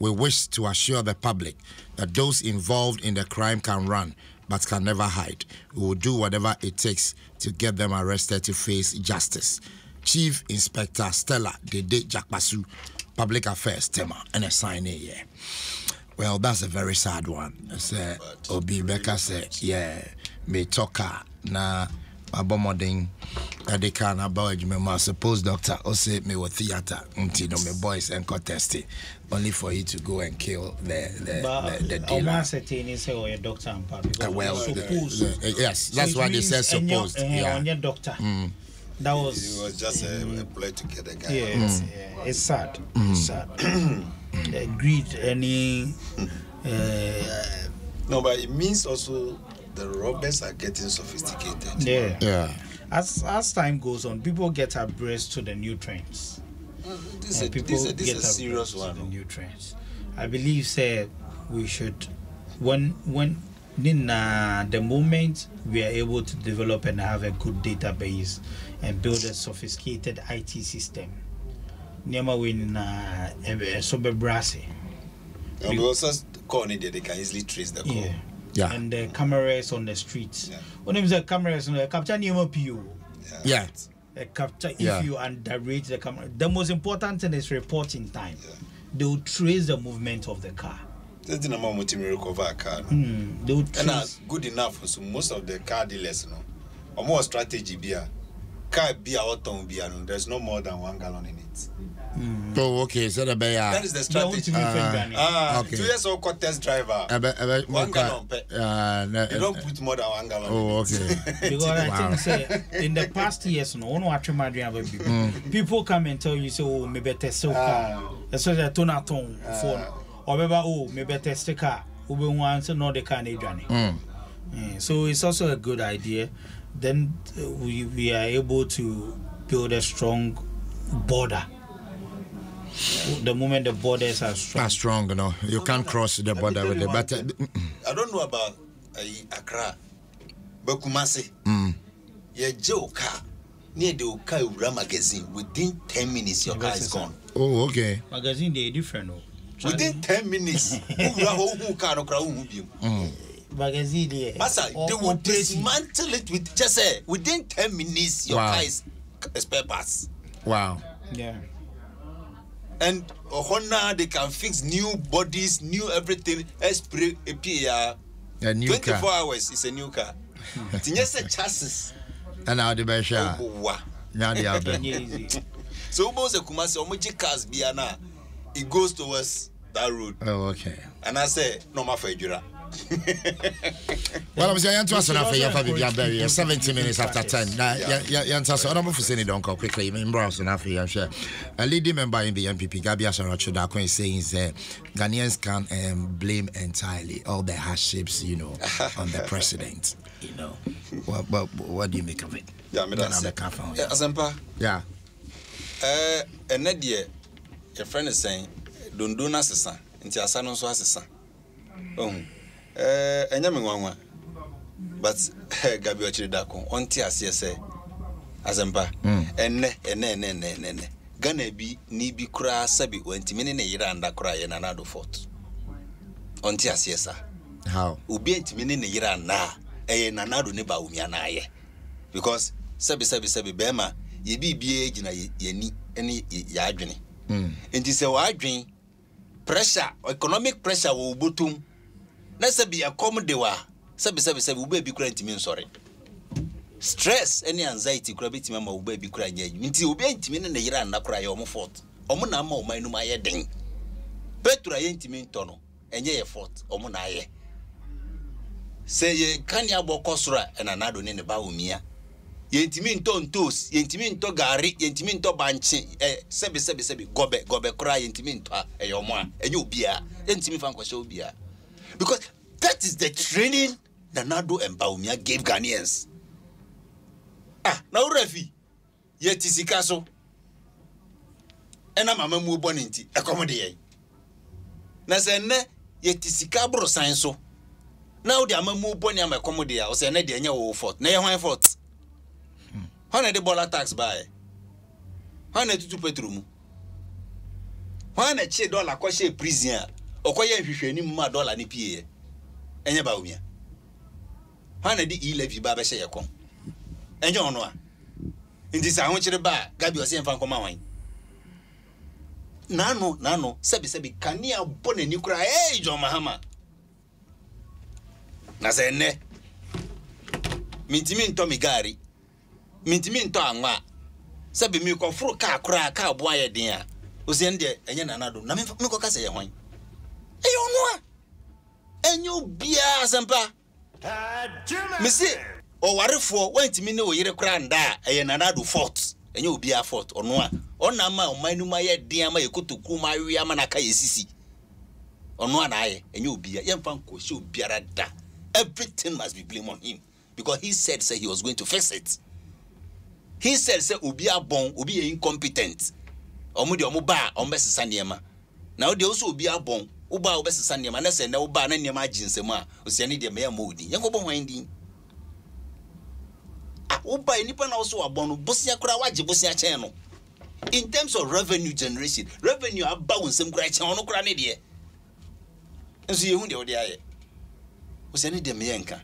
We wish to assure the public that those involved in the crime can run but can never hide. We will do whatever it takes to get them arrested to face justice. Chief Inspector Stella Dede Jakbasu, Public Affairs Tema, and a sign here. Well, that's a very sad one. Obi Becca said, yeah, me talker na abomoding adeka na ba ejumema suppose doctor or say me with theater until no me boys and contest only for you to go and kill the dealer. Say or your doctor and because well, yes, that's so why they said supposed. On your doctor. That was it was just a play to get a guy. Yes, it's sad. It's sad. Greed any no, but it means also the robbers are getting sophisticated. Yeah. As time goes on, people get abreast to the new trends. This is a serious one. The new trends. I believe, say, we should when the moment we are able to develop and have a good database and build a sophisticated IT system. Nema win sober brassy. And we also call it that they can easily trace the call. Yeah. And the cameras on the streets. When there's a cameras on the capture Nemo PU. Yeah. A capture if you underrate the camera. The most important thing is reporting time. They will trace the movement of the car. That's the number of time we recover a car. They will trace. And good enough for so most of the car dealers, or more strategy beer. Car beer or tongue beer, there's no more than 1 gallon in it. Oh, okay. So that is the strategy. Okay. 2 years old test driver. 1 gallon. You don't put more than 1 gallon. Oh, okay. Because I think say in the past years, people come and tell you, say, oh, maybe test a car. So they turn a phone, or maybe maybe test a car. Ube wants no the car journey. So it's also a good idea. Then we are able to build a strong border. The moment the borders are strong, you can't cross the border with it. But I don't know about Accra, but Kumasi, yeah, Joe car near the Okaura magazine. Within 10 minutes, your car is gone. Oh, okay. Magazine they different. Within 10 minutes, who car magazine. Massa, they will dismantle it with just say within 10 minutes, your car is spare parts. Wow. Yeah. And Honda, they can fix new bodies, new everything. Spray a new 24 car. Hours is a new car. It's just a chassis. And now the best. Now the other. So almost a Kumasi, Omoji cars biana. It goes towards that road. Oh, okay. And I say, no more for Jura. Well, I'm saying to us enough for 70 minutes after 10. I don't for saying don't go quickly. In browse enough here. A leading member in the MPP, Gabi Asaracho, is saying Ghanaians can blame entirely all the hardships, you know, on the president. You know, what do you make of it? Yeah, Asempa. Yeah. And Nadia, your friend is saying, don't do Nasa, into a son also has a son. And Yaman, but Gabi Ochidako, on Tiasia say, Asempa, and Gonna be ni be cry sabi when Timini Yiranda cry and another fort. On Tiasia. How? Ubi Timini Yiranda, a nanado neba umianaye. Because sabi Bema, ye be age na ye any yadrini. And this a wadrin pressure, economic pressure will butum. Let's be a common dewa. Sabi will be crying to me, sorry. Stress, any anxiety, gravity, mamma will be crying. Until be intimate in the year and cry or fort. Omonamo, my no my ding. Petra intimate tono, and ye fort, omonaye. Say ye Kanya Bokosra and another in the Baumia. Yentimin toes, yentimin to gari, yentimin to banchi, sebi, gobe, cry, yentimin to a yoma, and you beer, yentimin fanko show beer. Because that is the training Nanado and Baumia gave Ghanaians. Now Refi, yet is Ikaso. And I'm a mamu boninti, accommodate. Nasene, yet is Cabro science so. Now the Amamu Boniam accommodate, or say, Nadia fort, near my fort. Hana de bola tax by. Hana to petrum. Hana che dollar kwashe prison. Okoye hwehwe ni ma dollar ni pie. Enye ba umia. Hana di e-levy ba be hye yakon. Enye ono a. Nti sa ho kire ba Gabi ose mfa nkoma wan. Nano sebi kania bone ni kura John Mahama. Na se ne. Mintimi ntomi gari. Mintimi nto anwa sabi mi ko furu ka kura ka bo aye den a ozen de enye nanado na mi ko ka se ye hwan eyo no a enyo bia Asempa mi se o warefo wantimi ne o yire kura nda eye nanado fort enye obia fort ono a ona ma o manu ma ye den ma ye kotoku ma wi ama na ka ye sisi ono a na aye enye obia ye mfa nko she obiara da. Everything must be blamed on him because he said he was going to fix it. He said, Ubi a bon, Ubi incompetent. Omudi omuba, ombesi saniema. Now they also be a bon, Uba obesi saniema, and say, no ban any margins, Oceani de Mea Moody. Yanko winding. Uba nipan also a bon, Bosia Krawaji, Bosia channel. In terms of revenue generation, revenue are bound some great on Ukraine. And so you wonder, Oceani de Meanka.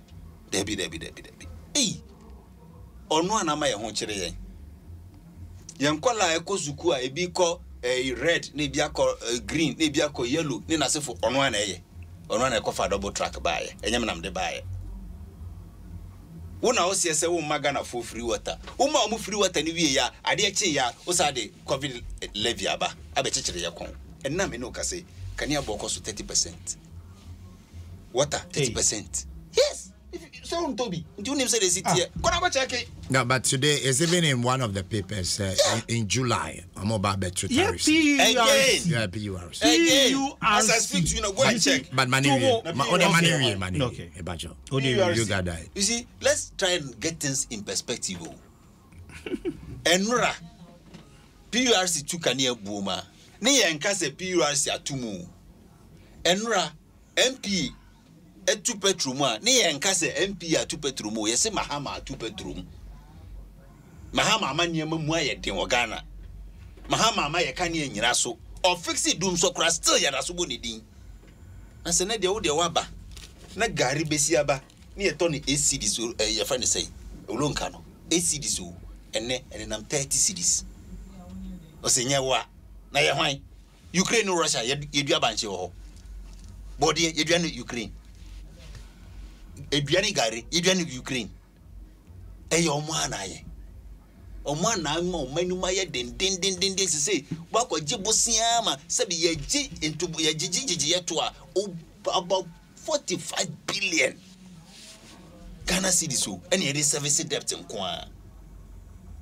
Debbie. Hey! Ono anama ye ho kire yen yankola ekozuku a ebi ko red na ebi akọ green na ebi akọ yellow ni na sefo ono ana ye ono ana ekofa double track baaye enyem nam de baaye wona o se wo maga na for free water wo ma o free water ni wie ya ade echi ya o sa de covid levy aba abechechire ye kon enna me no kase kania boko so 30% water 30%. Yes. So Toby, do you name say the city here? Go check it. No, but today is even in one of the papers in July. I'm about better tariffs. Again. PURs. As I speak to you, go and check. But money. Okay. You got that. You see, let's try and get things in perspective. Enra PURC tu kania buma. Ni yankase PURC atumu. Enra MP etu petroma ni yankase MP atu petromo yese Mahama atu petrom. Mahama amanyema mu aye den Ghana. Mahama ama ye kania nyira so. O fixi dum so kra still ya so bo ne din. Na se na de wo de waba. Na gari besi aba. Ni eto ni ACD so ye fa ne sei. Olonka no. ACD so ene nam 30 cedis. O se nya wa na ye hwan. Ukraine no Russia ye dua banche wo ho. Body ye dua no Ukraine. Eduani gari ye dua no Ukraine. Eye omo anaye. Omo anama o manuma ye den se ba ko jibosia ma se bi ye ji into ye jiji ye to a about 45 billion Ghana cedis so any any service debt nko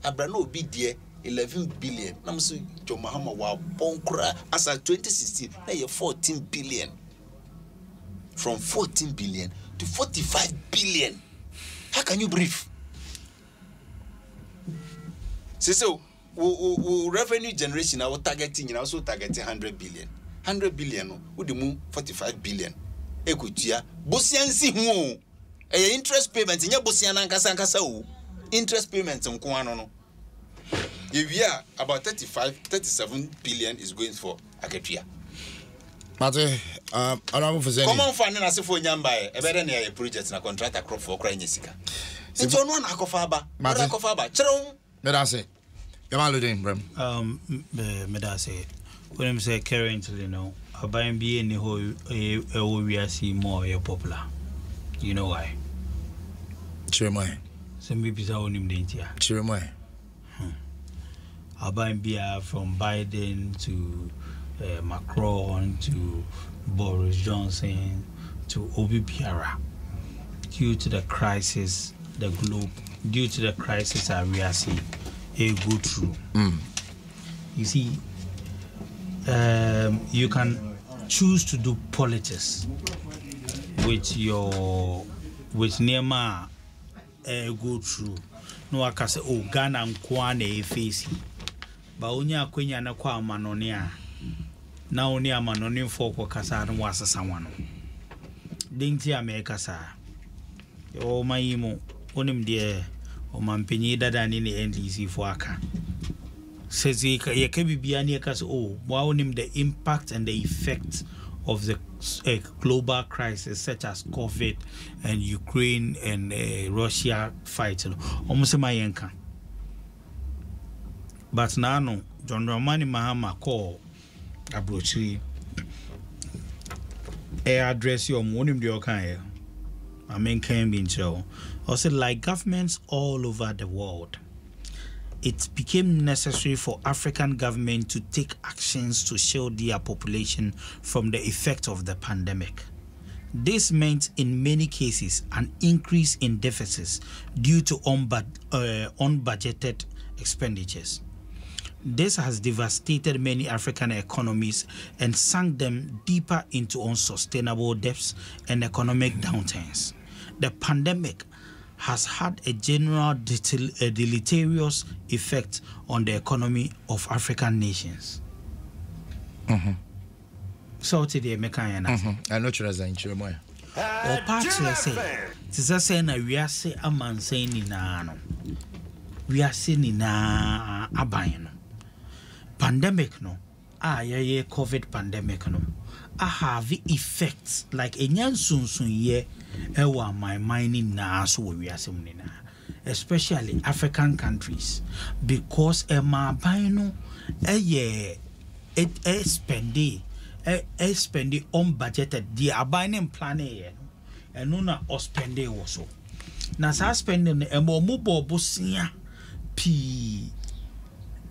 Abrano be there 11 billion. Namso John Mahama wa bonkra as at 2016 na 14 billion. From 14 billion to 45 billion. How can you breathe? So revenue generation our targeting also targeting 100 billion. 100 billion no we dey 45 billion. Ekutia bosiansi hu interest payment nya bosian ankasa o. Interest payments on no. If we are about 37 billion is going for Aketia. Mate, I don't know. Come on, finding us for Yamba, a better near a project and a contract a crop for crying Jessica. It's on one Akofaba, Akofaba, Chron. Medase, Yamaludin, Bram. Medase, when I'm say currently, no, I buy and be in the whole we are seeing more popular. You know why? Chirimoy. Some people are on him, didn't you? Chirimoy. Abambia from Biden to Macron to Boris Johnson to Obi Piara, due to the crisis, the globe, due to the crisis we are seeing, go through. You see, you can choose to do politics with Nema go through. No, I can say, oh, Ghana and Kwane face. Ba onya akwenya na kwa amanone a na oni amanone fo kwa kasa no wasasa wano dinti America sa o mayimo onim de o mampenyi dada ni ne NDC fo aka sezi ye ka bibia ne ka so o wa onim the impact and the effect of the global crisis such as COVID and Ukraine and Russia fight almost mayenka. But now, no, John Dramani Mahama call Abrochiri. Address your morning, the okay. I mean, can be so. Also, like governments all over the world, it became necessary for African government to take actions to shield their population from the effect of the pandemic. This meant, in many cases, an increase in deficits due to unbudgeted expenditures. This has devastated many African economies and sunk them deeper into unsustainable debts and economic downturns. The pandemic has had a general deleterious effect on the economy of African nations. So today, I know Chiraza Chirimoy. Or partly say, Tisa na we are say a man saying in ano. We are saying in a abayano. Pandemic no, ye COVID pandemic no, have effects like a nyan sun ye, ewa my mining na so we are saying na, especially African countries, because ma bino spending unbudgeted the abiding plan and no na or spending also. Na sa spending a more mobile busia p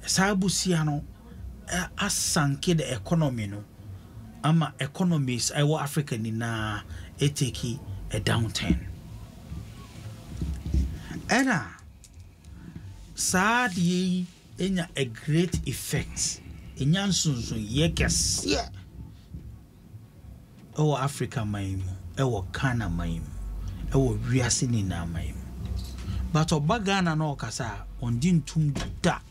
sabusiano. Asanke the economy no ama economies I wa Africa ni na eteki a downturn era sad ye enya a great effect enya nsunsun ye kese o Africa maimu ewo Ghana maimu ewo wiase ni na maimu but obagana no kasa ondi ntum da.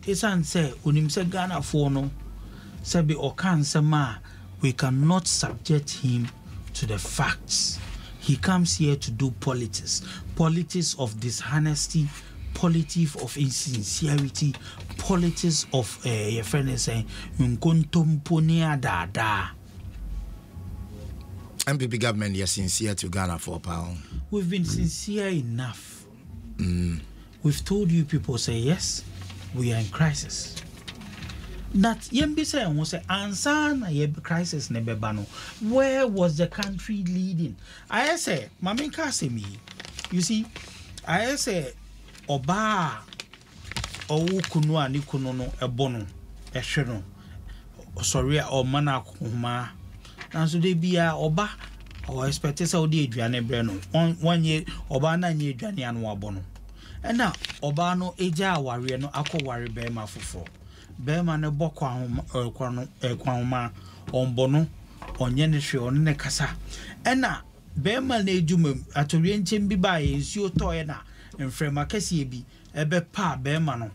Isan say unimse Ghana for no sabi okansema we cannot subject him to the facts. He comes here to do politics of dishonesty, politics of insincerity, politics of your friend is saying unkontomponia dada. MPP government is sincere to Ghana for a pound. We've been sincere enough. We've told you people say yes. We are in crisis. That yembi say won say answer na ye crisis nebebano. Where was the country leading? I say mami ka say me. You see, I say oba owu kunu ani kunu no ebono ehwe no. Sorry o mana kuma nanso de bia oba o expect say odi aduane bre no wonye oba na nye aduane anu abo no ena oba no eja aware no akọware be ma foforo be ma ne bokwa homa ombo no onye ne hwe on ne kasa ena be ma na ejumam atori nchen bi ba ye nsuo toye na mfrema kase bi ebe pa be ma no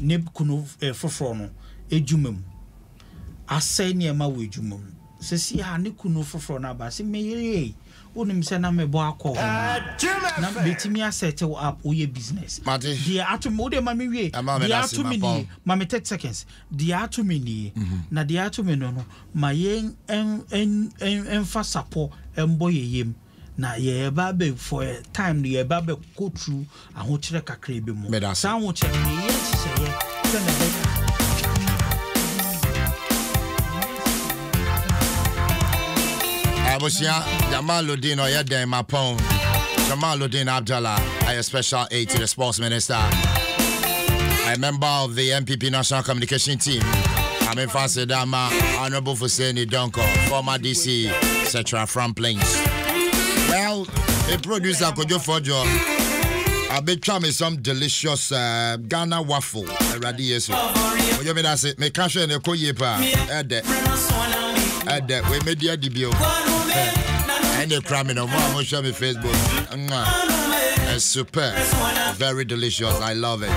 ne kunu foforo no ejumam asai ne ma wo ejumam sesi ha ne kunu foforo na ba se meyere onim se na me bo akọ na betimi asset up oye business dia atum o de ma me wie dia atum ni ma me 30 seconds dia atum ni na dia atum no ma yen en fa support embo yeyem na ye ba be for time ye ba be go through ahokyere kakra be mu sa ahokyere ni ye chise ye se na be Abusia Jamaluddin Oyede Mapon Jamaluddin Abdallah, a special aide to the sports minister, a member of the MPP National Communication Team. I'm in Fancy Dama, Honorable Fuseni Donko, former DC, etc. from Plains. Well, a producer could do for job. I'll be trying some delicious Ghana waffle. Radieso. You mean that's it? Me cash in the koyepa. That we made the debut. And the cramming of one show me Facebook. It's super. Very delicious. I love it.